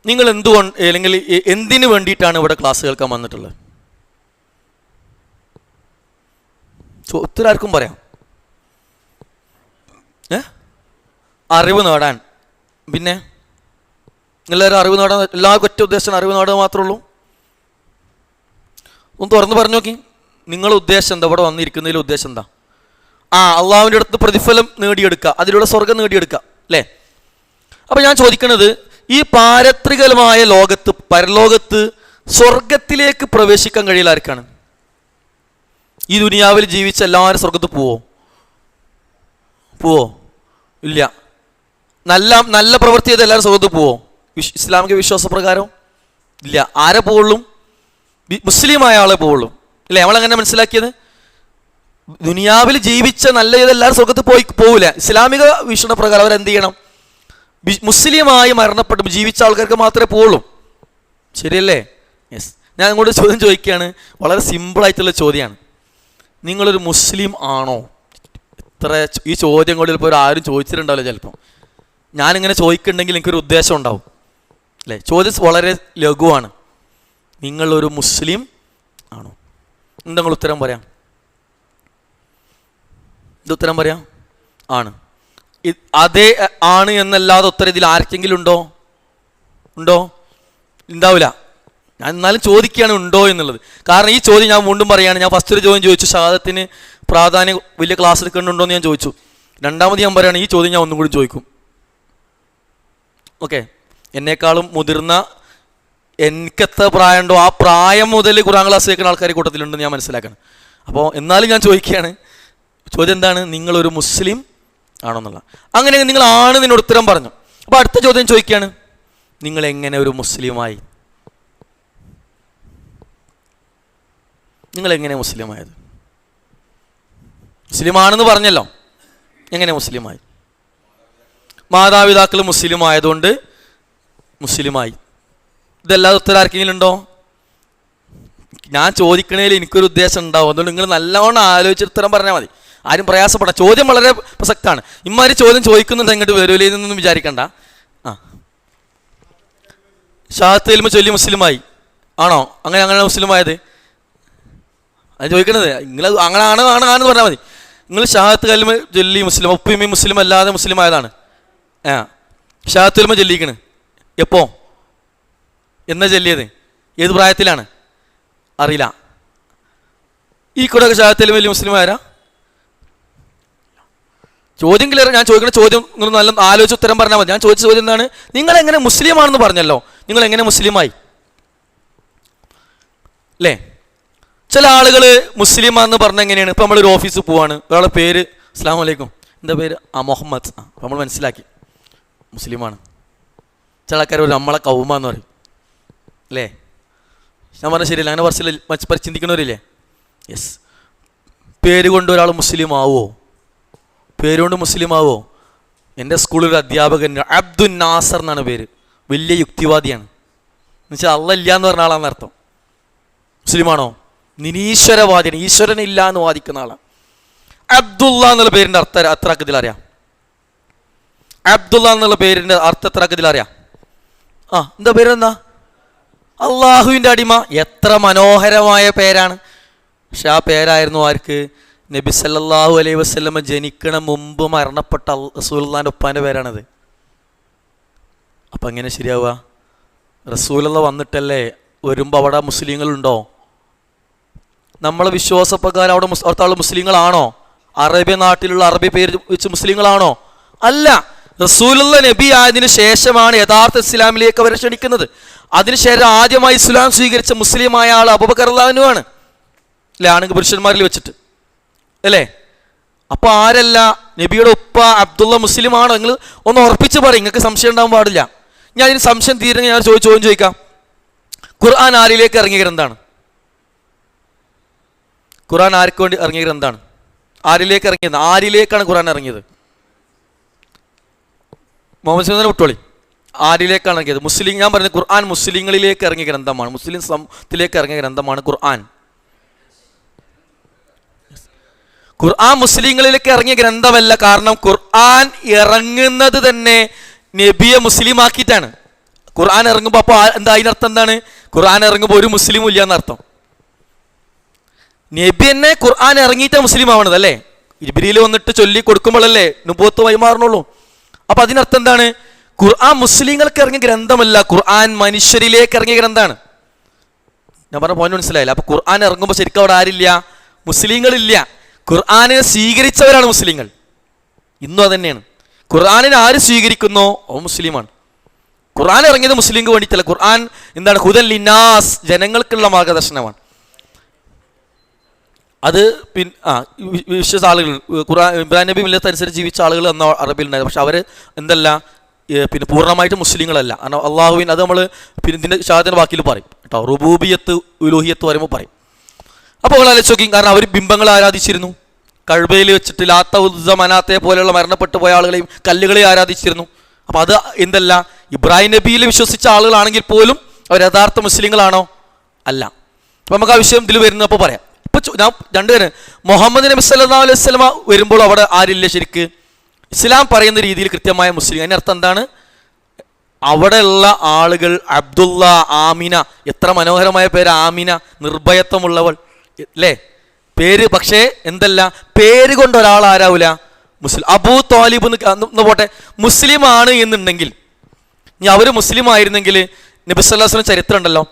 നിങ്ങൾ എന്തുകൊണ്ട് അല്ലെങ്കിൽ എന്തിനു വേണ്ടിയിട്ടാണ് ഇവിടെ ക്ലാസ് കേൾക്കാൻ വന്നിട്ടുള്ളത്? ഉത്തരാർക്കും പറയാം. അറിവ് നേടാൻ. പിന്നെ എല്ലാവരും അറിവ് നേടാൻ, എല്ലാവർക്കും ഒറ്റ ഉദ്ദേശം അറിവ് നേടുക മാത്രമേ ഉള്ളൂ? ഒന്ന് തുറന്ന് പറഞ്ഞു നോക്കി, നിങ്ങളുടെ ഉദ്ദേശം എന്താ? ഇവിടെ വന്നിരിക്കുന്നതിൽ ഉദ്ദേശം എന്താ? അള്ളാഹുവിൻ്റെ അടുത്ത് പ്രതിഫലം നേടിയെടുക്കുക, അതിലൂടെ സ്വർഗം നേടിയെടുക്കുക, അല്ലേ. അപ്പം ഞാൻ ചോദിക്കുന്നത്, ഈ പാരത്രികമായ ലോകത്ത്, പരലോകത്ത് സ്വർഗത്തിലേക്ക് പ്രവേശിക്കാൻ കഴിയില്ല ആർക്കാണ്? ഈ ദുനിയാവിൽ ജീവിച്ച എല്ലാവരും സ്വർഗത്ത് പോവോ? ഇല്ല. നല്ല നല്ല പ്രവൃത്തി ചെയ്ത് എല്ലാവരും സ്വർഗത്ത് പോവോ? ഇസ്ലാമിക വിശ്വാസപ്രകാരം ഇല്ല. ആരെ പോവുള്ളൂ? മുസ്ലിമായ ആളെ പോവുള്ളൂ. അല്ലേ? നമ്മളെങ്ങനെ മനസ്സിലാക്കിയത്? ദുനിയാവിൽ ജീവിച്ച നല്ല ചെയ്ത് എല്ലാവരും സ്വർഗത്ത് പോവില്ല. ഇസ്ലാമിക വീക്ഷണപ്രകാരം അവരെന്ത് ചെയ്യണം? മുസ്ലിമായി മരണപ്പെട്ട് ജീവിച്ച ആൾക്കാർക്ക് മാത്രമേ പോവുള്ളൂ. ശരിയല്ലേ? യെസ്. ഞാൻ അങ്ങോട്ട് ചോദ്യം ചോദിക്കുകയാണ്. വളരെ സിമ്പിളായിട്ടുള്ള ചോദ്യമാണ്. നിങ്ങളൊരു മുസ്ലിം ആണോ? ഈ ചോദ്യം കൂടി ചിലപ്പോൾ ആരും ചോദിച്ചിട്ടുണ്ടാവില്ല. ചിലപ്പോൾ ഞാനിങ്ങനെ ചോദിക്കുന്നുണ്ടെങ്കിൽ എനിക്കൊരു ഉദ്ദേശം ഉണ്ടാവും, അല്ലേ? ചോദ്യം വളരെ ലഘുവാണ്. നിങ്ങളൊരു മുസ്ലിം ആണോ? എന്തെങ്കിലും ഉത്തരം പറയാം. ഇത് ഉത്തരം പറയാം. ആണ്. അതേ ആണ് എന്നല്ലാതെ ഉത്തരം ഇതിൽ ആർക്കെങ്കിലും ഉണ്ടോ? ഉണ്ടാവില്ല. ഞാൻ എന്നാലും ചോദിക്കുകയാണ് ഉണ്ടോ എന്നുള്ളത്. കാരണം ഈ ചോദ്യം ഞാൻ വീണ്ടും പറയുകയാണ്. ഞാൻ ഫസ്റ്റ് ഒരു ചോദ്യം ചോദിച്ചു, ഷഹാദത്തിന് പ്രാധാന്യം വലിയ ക്ലാസ് എടുക്കുന്നുണ്ടോ എന്ന് ഞാൻ ചോദിച്ചു. രണ്ടാമത് ഞാൻ പറയുകയാണ്, ഈ ചോദ്യം ഞാൻ ഒന്നും കൂടി ചോദിക്കും. ഓക്കെ, എന്നെക്കാളും മുതിർന്ന എനിക്കെത്ര പ്രായമുണ്ടോ ആ പ്രായം മുതൽ ഖുർആൻ ക്ലാസ് കേൾക്കുന്ന ആൾക്കാർ കൂട്ടത്തിലുണ്ടെന്ന് ഞാൻ മനസ്സിലാക്കണം. അപ്പോൾ എന്നാലും ഞാൻ ചോദിക്കുകയാണ്, ചോദ്യം എന്താണ്? നിങ്ങളൊരു മുസ്ലിം ആണോ എന്നുള്ള. അങ്ങനെ നിങ്ങൾ ആണ് നിന്നോട് ഉത്തരം പറഞ്ഞു. അപ്പോൾ അടുത്ത ചോദ്യം ചോദിക്കുകയാണ്, നിങ്ങൾ എങ്ങനെ ഒരു മുസ്ലിമായി? നിങ്ങളെങ്ങനെ മുസ്ലിമായത്? മുസ്ലിമാണെന്ന് പറഞ്ഞല്ലോ, എങ്ങനെ മുസ്ലിമായി? മാതാപിതാക്കൾ മുസ്ലിം ആയതുകൊണ്ട് മുസ്ലിമായി. ഇതല്ലാതെ ഉത്തരം ആർക്കെങ്കിലും ഉണ്ടോ? ഞാൻ ചോദിക്കണേൽ എനിക്കൊരു ഉദ്ദേശം ഉണ്ടാവും. അതുകൊണ്ട് നിങ്ങൾ നല്ലോണം ആലോചിച്ച് ഉത്തരം പറഞ്ഞാൽ മതി. ആരും പ്രയാസപ്പെടാം. ചോദ്യം വളരെ പ്രസക്തമാണ്. ഇമ്മാതിരി ചോദ്യം ചോദിക്കുന്നുണ്ട് ഇങ്ങോട്ട് വരൂലേ എന്നൊന്നും വിചാരിക്കണ്ട. ഷഹാദത്ത് കലിമ ചൊല്ലി മുസ്ലിമായി ആണോ? അങ്ങനെ മുസ്ലിമായത് അത് ചോദിക്കണത്. നിങ്ങൾ അങ്ങനെ ആണെന്ന് പറഞ്ഞാൽ മതി. നിങ്ങൾ ഷഹാദത്ത് കലിമ ചൊല്ലി മുസ്ലിം, ഉപ്പയും മുസ്ലിം അല്ലാതെ മുസ്ലിം ആയതാണ്. ഷഹാദത്ത് കലിമ ചൊല്ലിക്കണ് എപ്പോ? എന്നാ ചൊല്ലിയത്? ഏത് പ്രായത്തിലാണ്? അറിയില്ല. ഈ കൂടെ ഷഹാദത്ത് കലിമ ചൊല്ലി മുസ്ലിം ആരാ? ചോദ്യം ക്ലിയർ. ഞാൻ ചോദിക്കുന്ന ചോദ്യം നിങ്ങൾ നല്ല ആലോചിച്ച് ഉത്തരം പറഞ്ഞാൽ മതി. ഞാൻ ചോദിച്ച ചോദ്യം എന്താണ്? നിങ്ങൾ എങ്ങനെ മുസ്ലിം ആണെന്ന് പറഞ്ഞല്ലോ, നിങ്ങൾ എങ്ങനെ മുസ്ലിമായി? അല്ലേ? ചില ആളുകൾ മുസ്ലിമാണെന്ന് പറഞ്ഞാൽ എങ്ങനെയാണ്? ഇപ്പം നമ്മളൊരു ഓഫീസിൽ പോവാണ്, ഒരാളുടെ പേര് അസ്സലാമു അലൈക്കും, എന്താ പേര്? മുഹമ്മദ്. അപ്പം നമ്മൾ മനസ്സിലാക്കി മുസ്ലിമാണ്. ചില ആൾക്കാർ നമ്മളെ കൗമാന്ന് പറയും, അല്ലേ? ഞാൻ പറഞ്ഞാൽ ശരിയല്ല. അങ്ങനെ കുറച്ച് ചിന്തിക്കുന്നവരില്ലേ? യെസ്. പേര് കൊണ്ട് ഒരാൾ മുസ്ലിം ആവുമോ? പേരുകൊണ്ട് മുസ്ലിം ആവോ? എൻ്റെ സ്കൂളിൽ ഒരു അധ്യാപകൻ അബ്ദുൽ നാസർ എന്നാണ് പേര്. വലിയ യുക്തിവാദിയാണ്. എന്നുവെച്ചാൽ അള്ള ഇല്ല എന്ന് പറഞ്ഞ ആളാണെന്ന് അർത്ഥം. മുസ്ലിമാണോ? നിരീശ്വരവാദിയാണ്. ഈശ്വരൻ ഇല്ല എന്ന് വാദിക്കുന്ന ആളാണ്. അബ്ദുള്ള എന്നുള്ള പേരിൻ്റെ അർത്ഥം എത്രാക്കതിൽ അറിയാം? അബ്ദുള്ള എന്നുള്ള പേരിൻ്റെ അർത്ഥം എത്രാക്കതിൽ അറിയാം? എന്താ പേരെന്താ? അള്ളാഹുവിൻ്റെ അടിമ. എത്ര മനോഹരമായ പേരാണ്. പക്ഷെ ആ പേരായിരുന്നു ആർക്ക്? നബി സല്ലല്ലാഹു അലൈഹി വസല്ലമ ജനിക്കണ മുമ്പ് മരണപ്പെട്ട റസൂലുള്ളാഹിന്റെ ഉപ്പാന്റെ പേരാണത്. അപ്പം എങ്ങനെ ശരിയാവുക? റസൂലുള്ള വന്നിട്ടല്ലേ വരുമ്പോൾ അവിടെ മുസ്ലിങ്ങളുണ്ടോ? നമ്മളെ വിശ്വാസപ്രകാരം അവിടുത്തെ ആൾ മുസ്ലിങ്ങളാണോ? അറേബ്യ നാട്ടിലുള്ള അറബി പേര് വെച്ച് മുസ്ലിങ്ങളാണോ? അല്ല. റസൂലുള്ള നബി ആയതിനു ശേഷമാണ് യഥാർത്ഥ ഇസ്ലാമിലേക്ക് അവരെ ക്ഷണിക്കുന്നത്. അതിനുശേഷം ആദ്യമായി ഇസ്ലാം സ്വീകരിച്ച മുസ്ലിമായ ആൾ അബൂബക്കർ റളിയല്ലാഹു അൻഹു ആണ്. അല്ലേ? ആണെങ്കിൽ പുരുഷന്മാരിൽ വെച്ചിട്ട്, അല്ലേ? അപ്പോൾ ആരല്ല? നബിയുടെ ഉപ്പ അബ്ദുള്ള മുസ്ലിം ആണോ? നിങ്ങൾ ഒന്ന് ഉറപ്പിച്ച് പറയും. നിങ്ങൾക്ക് സംശയം ഉണ്ടാകാൻ പാടില്ല. ഞാൻ ഇതിന് സംശയം തീരുന്നെങ്കിൽ ഞാൻ ചോദ്യം ചോദിക്കാം. ഖുർആൻ ആരിലേക്ക് ഇറങ്ങിയ ഗ്രന്ഥാണ്? ഖുർആൻ ആർക്ക് വേണ്ടി ഇറങ്ങിയ ഗ്രന്ഥാണ്? ആരിലേക്ക് ഇറങ്ങിയത്? ആരിലേക്കാണ് ഖുർആൻ ഇറങ്ങിയത്? മുഹമ്മദ് സുബ്ഹാനഹു വിട്ടോളി. ആരിലേക്കാണ് ഇറങ്ങിയത്? മുസ്ലിം. ഞാൻ പറയുന്നത് ഖുർആൻ മുസ്ലിങ്ങളിലേക്ക് ഇറങ്ങിയ ഗ്രന്ഥമാണ്. മുസ്ലിം സമൂഹത്തിലേക്ക് ഇറങ്ങിയ ഗ്രന്ഥമാണ് ഖുർആൻ. ഖുർആൻ മുസ്ലിങ്ങളിലേക്ക് ഇറങ്ങിയ ഗ്രന്ഥമല്ല. കാരണം ഖുർആൻ ഇറങ്ങുന്നത് തന്നെ നബിയെ മുസ്ലിം ആക്കിയിട്ടാണ്. ഖുർആൻ ഇറങ്ങുമ്പോൾ അപ്പോൾ എന്താ അതിനർത്ഥം? എന്താണ്? ഖുർആൻ ഇറങ്ങുമ്പോൾ ഒരു മുസ്ലിമും ഇല്ല എന്നർത്ഥം. നബി തന്നെ ഖുർആൻ ഇറങ്ങിയിട്ടാണ് മുസ്ലിം ആവണത്, അല്ലേ? ജിബ്രീൽ വന്നിട്ട് ചൊല്ലി കൊടുക്കുമ്പോഴല്ലേ നുബുവത്ത് വൈമാറണുള്ളൂ. അപ്പം അതിനർത്ഥം എന്താണ്? ഖുർആൻ മുസ്ലിങ്ങൾക്ക് ഇറങ്ങിയ ഗ്രന്ഥമല്ല, ഖുർആൻ മനുഷ്യരിലേക്ക് ഇറങ്ങിയ ഗ്രന്ഥമാണ്. ഞാൻ പറഞ്ഞ പോയിന്റ് മനസ്സിലായില്ല? അപ്പോൾ ഖുർആൻ ഇറങ്ങുമ്പോൾ ശരിക്കും അവിടെ ആരില്ല? മുസ്ലിങ്ങളില്ല. ഖുർആനിനെ സ്വീകരിച്ചവരാണ് മുസ്ലിങ്ങൾ. ഇന്നും അതുതന്നെയാണ്. ഖുർആനിനെ ആര് സ്വീകരിക്കുന്നോ അവൻ മുസ്ലിമാണ്. ഖുർആൻ ഇറങ്ങിയത് മുസ്ലിങ്ങൾക്ക് വേണ്ടിയിട്ടല്ല. ഖുർആൻ എന്താണ്? ഹുദൻ ലിന്നാസ്, ജനങ്ങൾക്കുള്ള മാർഗദർശനമാണ്. അത് വിശ്വസ ആളുകൾ, ഖുർആൻ ഇബ്രാഹിം നബി മില്ലത്ത് അനുസരിച്ച് ജീവിച്ച ആളുകൾ എന്ന അറബിയിൽ ഉണ്ടായത്. പക്ഷെ അവർ എന്തല്ല? പിന്നെ പൂർണ്ണമായിട്ട് മുസ്ലിങ്ങളല്ല. കാരണം അള്ളാഹുവിൻ അത് നമ്മൾ പിന്നെ ഇതിൻ്റെ ഷാദിൻ്റെ വാക്കിൽ പറയും കേട്ടോ, റുബൂബിയത്ത് ഉലൂഹിയത്ത് വരുമ്പോൾ പറയും. അപ്പോൾ അവൾ ആലോചിച്ച് നോക്കി, കാരണം അവർ ബിംബങ്ങളെ ആരാധിച്ചിരുന്നു. കഅബയിൽ വെച്ചിട്ട് ലാത്ത ഉസ്സ മനാത്തെ പോലെയുള്ള മരണപ്പെട്ടു പോയ ആളുകളെയും കല്ലുകളെയും ആരാധിച്ചിരുന്നു. അപ്പോൾ അത് എന്തല്ല, ഇബ്രാഹിം നബിയിൽ വിശ്വസിച്ച ആളുകളാണെങ്കിൽ പോലും അവർ യഥാർത്ഥ മുസ്ലിങ്ങളാണോ? അല്ല. അപ്പം നമുക്ക് ആ വിഷയം ഇതിൽ വരുന്നപ്പോൾ പറയാം. ഇപ്പം ഞാൻ രണ്ടുപേരും മുഹമ്മദ് നബി സല്ലല്ലാഹു അലൈഹി വസല്ലമ വരുമ്പോൾ അവിടെ ആരില്ല ശരിക്ക് ഇസ്ലാം പറയുന്ന രീതിയിൽ കൃത്യമായ മുസ്ലിം. അതിൻ്റെ അർത്ഥം എന്താണ്? അവിടെയുള്ള ആളുകൾ അബ്ദുള്ള, ആമിന, എത്ര മനോഹരമായ പേര് ആമിന, നിർഭയത്വമുള്ളവൾ അല്ലേ പേര്. പക്ഷേ എന്തല്ല, പേര് കൊണ്ട് ഒരാൾ ആരാവില്ല മുസ്ലിം. അബൂ ത്വാലിബ് എന്ന് പോട്ടെ, മുസ്ലിം ആണ് എന്നുണ്ടെങ്കിൽ, ഇനി അവർ മുസ്ലിം ആയിരുന്നെങ്കിൽ നബി സല്ലല്ലാഹു അലൈഹി വസല്ലം ചരിത്രം ഉണ്ടല്ലോ,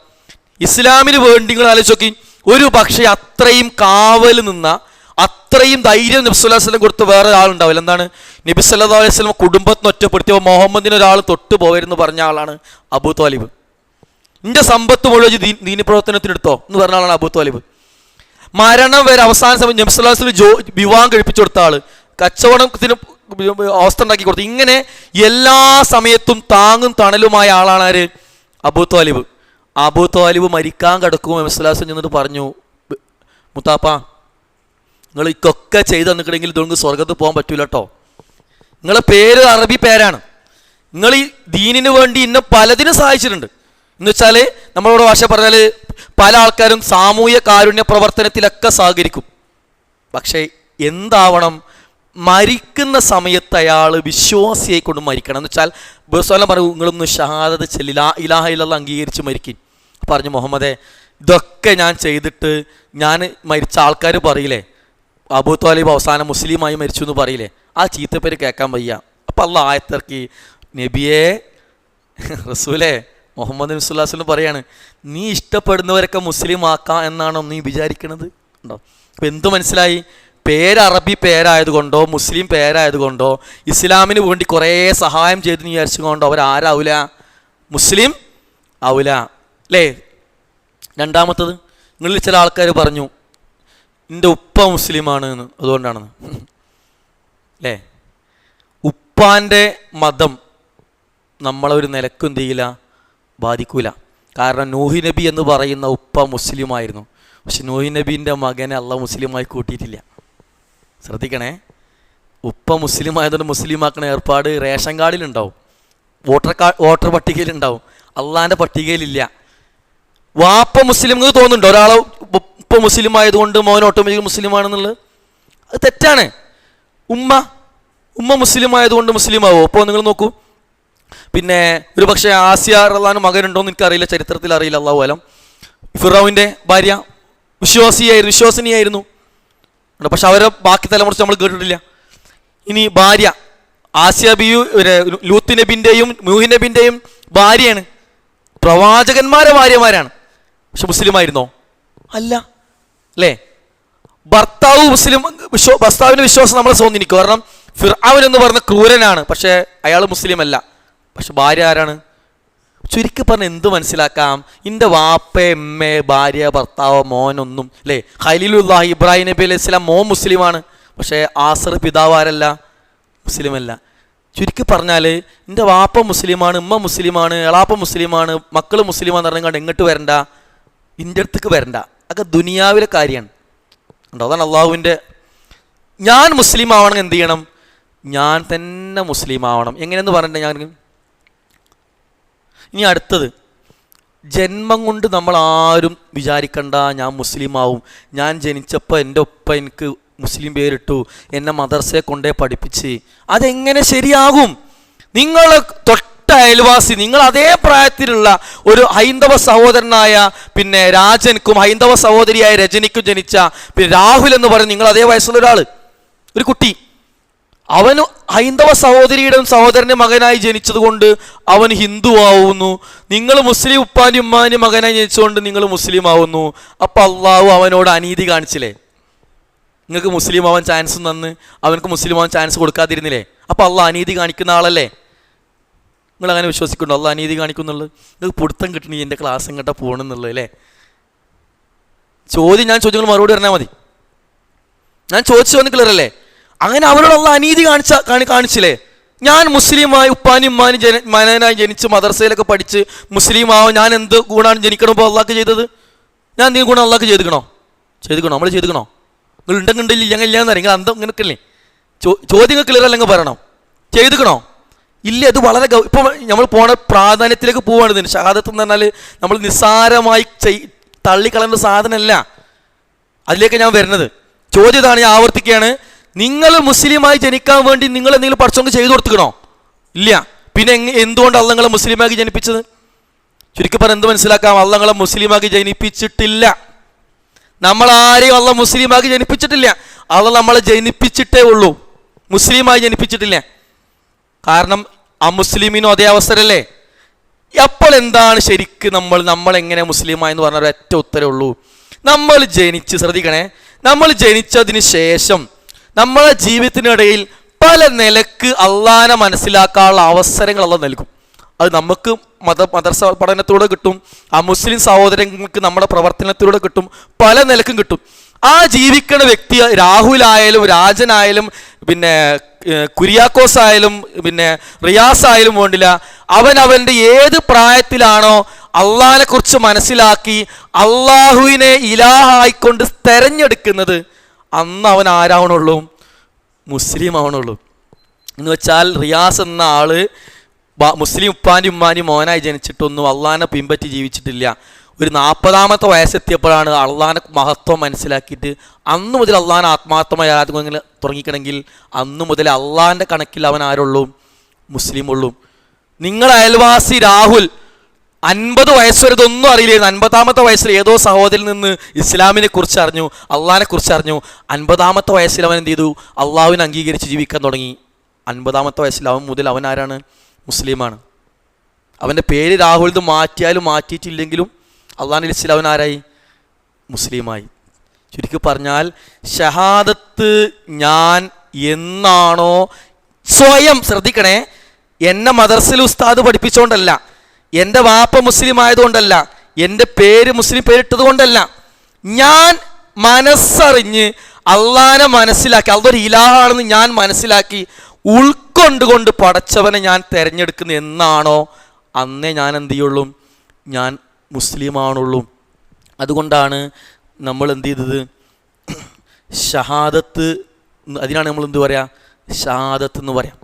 ഇസ്ലാമിന് വേണ്ടി നിങ്ങൾ ആലോചിച്ച് നോക്കി, ഒരു പക്ഷേ അത്രയും കാവൽ നിന്ന, അത്രയും ധൈര്യം നബി സല്ലല്ലാഹു അലൈഹി വസല്ലം കൊടുത്ത വേറെ ആളുണ്ടാവില്ല. എന്താണ്? നബി സല്ലല്ലാഹു അലൈഹി വസല്ലം കുടുംബത്തിന് ഒറ്റപ്പെടുത്തിയപ്പോൾ മുഹമ്മദിന് ഒരാൾ തൊട്ട് പോവരുന്ന് പറഞ്ഞ ആളാണ് അബൂ ത്വാലിബ്. നിന്റെ സമ്പത്ത് മുഴുവൻ ദീനി പ്രവർത്തനത്തിനെടുത്തോ എന്ന് പറഞ്ഞ ആളാണ് അബൂ ത്വാലിബ്. മരണം വരെ അവസാന സമയം നബി സല്ലല്ലാഹു അലൈഹി വസല്ലം വിവാഹം കഴിപ്പിച്ചു കൊടുത്ത ആള്, കച്ചവടത്തിന് അവസ്ഥ ഉണ്ടാക്കി കൊടുത്തു. ഇങ്ങനെ എല്ലാ സമയത്തും താങ്ങും തണലുമായ ആളാണ് ആര്? അബൂ ത്വാലിബ്. അബൂ ത്വാലിബ് മരിക്കാൻ കിടക്കുമ്പോൾ നബി സല്ലല്ലാഹു അലൈഹി വസല്ലം ചെന്നിട്ട് പറഞ്ഞു, മുത്താപ്പ നിങ്ങൾ ഇക്കൊക്കെ ചെയ്ത് തന്നിട്ടുണ്ടെങ്കിൽ ഇതൊന്നും സ്വർഗത്ത് പോകാൻ പറ്റൂല കേട്ടോ. നിങ്ങളെ പേര് അറബി പേരാണ്, നിങ്ങൾ ഈ ദീനിന് വേണ്ടി ഇന്നെ പലതിനും സഹായിച്ചിട്ടുണ്ട്. എന്ന് വെച്ചാൽ നമ്മളോട് ഭാഷ പറഞ്ഞാൽ പല ആൾക്കാരും സാമൂഹ്യ കാരുണ്യ പ്രവർത്തനത്തിലൊക്കെ സഹകരിക്കും. പക്ഷേ എന്താവണം, മരിക്കുന്ന സമയത്ത് അയാൾ വിശ്വാസിയെ കൊണ്ട് മരിക്കണം. എന്ന് വെച്ചാൽ ബഹുസ്വലം പറയൂ, നിങ്ങളൊന്ന് ഷഹാദത്ത് ചൊല്ലി ലാ ഇലാഹ ഇല്ലല്ലാഹ് അംഗീകരിച്ച് മരിക്കും. പറഞ്ഞു, മുഹമ്മദേ ഇതൊക്കെ ഞാൻ ചെയ്തിട്ട് ഞാൻ മരിച്ച ആൾക്കാർ പറയില്ലേ അബൂ ത്വാലിബ് അവസാനം മുസ്ലിമായി മരിച്ചു എന്ന് പറയില്ലേ, ആ ചീത്തപ്പേര് കേൾക്കാൻ വയ്യ. അപ്പം അള്ളാഹ് ആയത്തിറക്കി, നബിയേ റസൂലേ മുഹമ്മദ് നബി സല്ലല്ലാഹു അലൈഹി വസല്ലം പറയാണ്, നീ ഇഷ്ടപ്പെടുന്നവരൊക്കെ മുസ്ലിം ആക്കാം എന്നാണോ നീ വിചാരിക്കണത്? ഉണ്ടോ? അപ്പം എന്ത് മനസ്സിലായി? പേര് അറബി പേരായതുകൊണ്ടോ മുസ്ലിം പേരായതുകൊണ്ടോ ഇസ്ലാമിന് വേണ്ടി കുറേ സഹായം ചെയ്ത് നീ വിചാരിച്ചുകൊണ്ടോ അവരാരാവില്ല മുസ്ലിം ആവില്ല അല്ലേ. രണ്ടാമത്തത്, നിങ്ങളിൽ ചില ആൾക്കാർ പറഞ്ഞു എൻ്റെ ഉപ്പ മുസ്ലിമാണ് എന്ന്, അതുകൊണ്ടാണെന്ന് അല്ലേ. ഉപ്പാൻ്റെ മതം നമ്മളൊരു നിലക്കും എന്ത് ചെയ്യില്ല, ബാധിക്കൂല. കാരണം നൂഹി നബി എന്ന് പറയുന്ന ഉപ്പ മുസ്ലിമായിരുന്നു. പക്ഷെ നൂഹി നബീൻ്റെ മകനെ അള്ളാഹ് മുസ്ലിമായി കൂട്ടിയിട്ടില്ല. ശ്രദ്ധിക്കണേ, ഉപ്പ മുസ്ലിം ആയതുകൊണ്ട് മുസ്ലിമാക്കുന്ന ഏർപ്പാട് റേഷൻ കാർഡിലുണ്ടാവും, വോട്ടർ പട്ടികയിലുണ്ടാവും, അള്ളാഹിൻ്റെ പട്ടികയിലില്ല. വാപ്പ മുസ്ലിം തോന്നുന്നുണ്ടോ ഒരാളെ ഉപ്പ മുസ്ലിം ആയതുകൊണ്ട് മോൻ ഓട്ടോമാറ്റിക് മുസ്ലിമാണെന്നുള്ളത്? അത് തെറ്റാണ്. ഉമ്മ മുസ്ലിം ആയതുകൊണ്ട് മുസ്ലിം ആവോ? അപ്പോൾ നിങ്ങൾ നോക്കൂ, പിന്നെ ഒരു പക്ഷേ ആസിയ റളിയല്ലാഹു മകനുണ്ടോയെന്ന് എനിക്കറിയില്ല, ചരിത്രത്തിൽ അറിയില്ല, അല്ലാഹു അലം. ഫിറൗന്റെ ഭാര്യ വിശ്വാസിനിയായിരുന്നു. പക്ഷെ അവരെ ബാക്കി തലമുറ നമ്മൾ കേട്ടിട്ടില്ല. ഇനി ഭാര്യ ആസിയ ബിയു ലൂത്ത് നബിൻ്റെയും നൂഹ് നബിൻ്റെയും ഭാര്യയാണ്, പ്രവാചകന്മാരെ ഭാര്യമാരാണ്. പക്ഷെ മുസ്ലിം ആയിരുന്നോ? അല്ല അല്ലേ. ഭർത്താവിൻ്റെ വിശ്വാസം നമ്മളെ സ്വാധീനിക്കും. കാരണം ഫിർഔൻ എന്ന് പറഞ്ഞ ക്രൂരനാണ്, പക്ഷേ അയാൾ മുസ്ലിം അല്ല. പക്ഷെ ഭാര്യ ആരാണ്? ചുരുക്കി പറഞ്ഞ് എന്ത് മനസ്സിലാക്കാം, എൻ്റെ വാപ്പ എമ്മ ഭാര്യ ഭർത്താവ് മോനൊന്നും അല്ലേ. ഖലീലുല്ലാഹി ഇബ്രാഹിം നബി അലൈഹി സ്വലാം മോൻ മുസ്ലിമാണ്, പക്ഷേ ആസർ പിതാവ് ആരല്ല, മുസ്ലിമല്ല. ചുരുക്കി പറഞ്ഞാൽ എൻ്റെ വാപ്പ മുസ്ലിമാണ്, ഉമ്മ മുസ്ലിമാണ്, എളാപ്പ മുസ്ലിമാണ്, മക്കൾ മുസ്ലിമാന്ന് പറഞ്ഞാൽ എങ്ങോട്ട് വരണ്ട, ഇൻ്റെ അടുത്തേക്ക് വരണ്ട. അതൊക്കെ ദുനിയാവിലെ കാര്യമാണ്. ഉണ്ടോ? അതാണ് അള്ളാഹുവിൻ്റെ. ഞാൻ മുസ്ലിം ആവണം, എന്ത് ചെയ്യണം? ഞാൻ തന്നെ മുസ്ലിം ആവണം. എങ്ങനെയെന്ന് പറഞ്ഞിട്ട് ഞാൻ ഇനി അടുത്തത്, ജന്മം കൊണ്ട് നമ്മൾ ആരും വിചാരിക്കണ്ട ഞാൻ മുസ്ലിം ആവും. ഞാൻ ജനിച്ചപ്പോൾ എൻ്റെ ഒപ്പ എനിക്ക് മുസ്ലിം പേരിട്ടു, എന്നെ മദർസയെ കൊണ്ടേ പഠിപ്പിച്ച്. അതെങ്ങനെ ശരിയാകും? നിങ്ങൾ തൊട്ട അയൽവാസി, നിങ്ങൾ അതേ പ്രായത്തിലുള്ള ഒരു ഹൈന്ദവ സഹോദരനായ പിന്നെ രാജനിക്കും ഹൈന്ദവ സഹോദരിയായ രജനിക്കും ജനിച്ച പിന്നെ രാഹുൽ എന്ന് പറയുന്ന നിങ്ങൾ അതേ വയസ്സുള്ള ഒരാൾ, ഒരു കുട്ടി, അവന് ഹൈന്ദവ സഹോദരിയുടെ സഹോദരൻ്റെ മകനായി ജനിച്ചത് കൊണ്ട് അവൻ ഹിന്ദു ആവുന്നു. നിങ്ങൾ മുസ്ലിം ഉപ്പാനും ഉമ്മാനും മകനായി ജനിച്ചുകൊണ്ട് നിങ്ങൾ മുസ്ലിം ആവുന്നു. അപ്പം അള്ളാഹു അവനോട് അനീതി കാണിച്ചില്ലേ? നിങ്ങൾക്ക് മുസ്ലിം ആവാൻ ചാൻസ് തന്ന് അവനക്ക് മുസ്ലിം ആവാൻ ചാൻസ് കൊടുക്കാതിരുന്നില്ലേ? അപ്പം അള്ളാഹ് അനീതി കാണിക്കുന്ന ആളല്ലേ? നിങ്ങൾ അങ്ങനെ വിശ്വസിക്കുന്നുണ്ടോ അള്ളാഹ് അനീതി കാണിക്കുന്നുള്ളത്? നിങ്ങൾക്ക് പിടുത്തം കിട്ടണി എൻ്റെ ക്ലാസ് എങ്ങോട്ടാ പോകണമെന്നുള്ളത് അല്ലേ? ഞാൻ ചോദ്യങ്ങൾ മറുപടി പറഞ്ഞാൽ മതി. ഞാൻ ചോദിച്ചു വന്ന് ക്ലിയർ അല്ലേ? അങ്ങനെ അവനോട് അള്ളാഹ് അനീതി കാണിച്ചില്ലേ? ഞാൻ മുസ്ലിമായി ഉപ്പാനും ഉമ്മാനും മനനായി ജനിച്ച് മദർസയിലൊക്കെ പഠിച്ച് മുസ്ലിം ആവും, ഞാൻ എന്ത് ഗുണമാണ് ജനിക്കണപ്പോൾ അള്ളാഹ്ക്ക് ചെയ്തത്? ഞാൻ എന്തെങ്കിലും ഗുണം അള്ളാഹ്ക്ക് ചെയ്തിക്കണോ? നമ്മൾ ചെയ്തിക്കണോ? നിങ്ങൾ ഉണ്ടെങ്കില്ല ഇല്ലെങ്കില്ല നിങ്ങൾ അന്തം ഇങ്ങനെയൊക്കെ അല്ലേ? ചോദ്യങ്ങൾ ക്ലിയർ അല്ലെങ്കിൽ പറയണം. ചെയ്തിക്കണോ? ഇല്ല. അത് വളരെ ഇപ്പോൾ നമ്മൾ പോണ പ്രാധാന്യത്തിലേക്ക് പോവാണ്. ഇതിന് ഷഹാദത്ത് എന്ന് പറഞ്ഞാൽ നമ്മൾ നിസ്സാരമായി തള്ളിക്കളയേണ്ട സാധനമല്ല. അതിലേക്ക് ഞാൻ വരുന്നത്. ചോദ്യം ഇതാണ്, ഞാൻ ആവർത്തിക്കുകയാണ്. നിങ്ങൾ മുസ്ലിമായി ജനിക്കാൻ വേണ്ടി നിങ്ങൾ എന്തെങ്കിലും പഠിച്ചോണ്ട് ചെയ്തു കൊടുത്തുക്കണോ? ഇല്ല. പിന്നെ എന്തുകൊണ്ട് അള്ളാഹ് നിങ്ങളെ മുസ്ലിമാക്കി ജനിപ്പിച്ചത്? ചുരുക്കി പറഞ്ഞ് എന്ത് മനസ്സിലാക്കാം? അള്ളാഹ് നിങ്ങളെ മുസ്ലിമാക്കി ജനിപ്പിച്ചിട്ടില്ല. നമ്മളാരെയും അള്ളാഹ് മുസ്ലിമാക്കി ജനിപ്പിച്ചിട്ടില്ല. അള്ളാഹ് നമ്മളെ ജനിപ്പിച്ചിട്ടേ ഉള്ളൂ, മുസ്ലിമായി ജനിപ്പിച്ചിട്ടില്ല. കാരണം അമുസ്ലിമിനും അതേ അവസരമല്ലേ? അപ്പോൾ എന്താണ് ശരിക്ക് നമ്മളെങ്ങനെ മുസ്ലിമായെന്ന് പറഞ്ഞ ഒരൊറ്റ ഉത്തരവേ ഉള്ളൂ. നമ്മൾ ജനിച്ച്, ശ്രദ്ധിക്കണേ, നമ്മൾ ജനിച്ചതിന് ശേഷം നമ്മളെ ജീവിതത്തിനിടയിൽ പല നിലക്ക് അള്ളാഹനെ മനസ്സിലാക്കാനുള്ള അവസരങ്ങൾ അള്ളാഹ് നൽകും. അത് നമുക്ക് മദർസ പഠനത്തിലൂടെ കിട്ടും, ആ മുസ്ലിം സഹോദരങ്ങൾക്ക് നമ്മുടെ പ്രവർത്തനത്തിലൂടെ കിട്ടും, പല നിലക്കും കിട്ടും. ആ ജീവിക്കുന്ന വ്യക്തി രാഹുലായാലും രാജനായാലും പിന്നെ കുര്യാക്കോസ് ആയാലും പിന്നെ റിയാസ് ആയാലും വേണ്ടില്ല, അവൻ്റെ ഏത് പ്രായത്തിലാണോ അള്ളാഹിനെ കുറിച്ച് മനസ്സിലാക്കി അള്ളാഹുവിനെ ഇലാഹായിക്കൊണ്ട് തെരഞ്ഞെടുക്കുന്നത്, അന്ന് അവൻ ആരാവണുള്ളൂ? മുസ്ലിം ആവണുള്ളൂ. എന്ന് വെച്ചാൽ റിയാസ് എന്ന ആള് മുസ്ലിം ഉപ്പാനും ഉമ്മാനും മോനായി ജനിച്ചിട്ടൊന്നും അള്ളാഹിനെ പിൻപറ്റി ജീവിച്ചിട്ടില്ല. ഒരു 40-ാമത്തെ വയസ്സെത്തിയപ്പോഴാണ് അള്ളാഹിനെ മഹത്വം മനസ്സിലാക്കിയിട്ട് അന്ന് മുതൽ അള്ളാഹിനെ ആത്മാർത്ഥമായി ആരാധിക്കാൻ ഇങ്ങനെ തുടങ്ങിക്കണമെങ്കിൽ അന്ന് മുതൽ അള്ളാഹിൻ്റെ കണക്കിൽ അവൻ ആരുള്ളൂ? മുസ്ലിം ഉള്ളൂ. നിങ്ങളുടെ അയൽവാസി രാഹുൽ 50 വയസ്സ് വരെ ഇതൊന്നും അറിയില്ലായിരുന്നു. 50-ാമത്തെ വയസ്സിൽ ഏതോ സഹോദരിൽ നിന്ന് ഇസ്ലാമിനെ കുറിച്ച് അറിഞ്ഞു, അള്ളാഹിനെ കുറിച്ച് അറിഞ്ഞു. 50-ാമത്തെ വയസ്സിൽ അവൻ എന്ത് ചെയ്തു? അള്ളാഹുവിനെ അംഗീകരിച്ച് ജീവിക്കാൻ തുടങ്ങി. 50-ാമത്തെ വയസ്സിൽ അവൻ മുതൽ അവൻ ആരാണ്? മുസ്ലിമാണ്. അവൻ്റെ പേര് രാഹുൽ ഇത് മാറ്റിയാലും മാറ്റിയിട്ടില്ലെങ്കിലും അള്ളാഹിൻ്റെ ലിസ്റ്റിൽ അവൻ ആരായി? മുസ്ലിമായി. ചുരുക്കി പറഞ്ഞാൽ ഷഹാദത്ത് ഞാൻ എന്നാണോ സ്വയം, ശ്രദ്ധിക്കണേ, എന്നെ മദർസിൽ ഉസ്താദ് പഠിപ്പിച്ചുകൊണ്ടല്ല, എൻ്റെ വാപ്പ മുസ്ലിം ആയതുകൊണ്ടല്ല, എൻ്റെ പേര് മുസ്ലിം പേരിട്ടത് കൊണ്ടല്ല, ഞാൻ മനസ്സറിഞ്ഞ് അള്ളാഹിനെ മനസ്സിലാക്കി, അതൊരു ഇലാഹാണെന്ന് ഞാൻ മനസ്സിലാക്കി ഉൾക്കൊണ്ടുകൊണ്ട് പടച്ചവനെ ഞാൻ തിരഞ്ഞെടുക്കുന്ന എന്നാണോ അന്നേ ഞാൻ എന്ത് ചെയ്യുള്ളൂ? ഞാൻ മുസ്ലിമാണുള്ളൂ. അതുകൊണ്ടാണ് നമ്മൾ എന്ത് ചെയ്തത്? ഷഹാദത്ത്, അതിനാണ് നമ്മൾ എന്ത് പറയുക? ഷഹാദത്ത് എന്ന് പറയാം.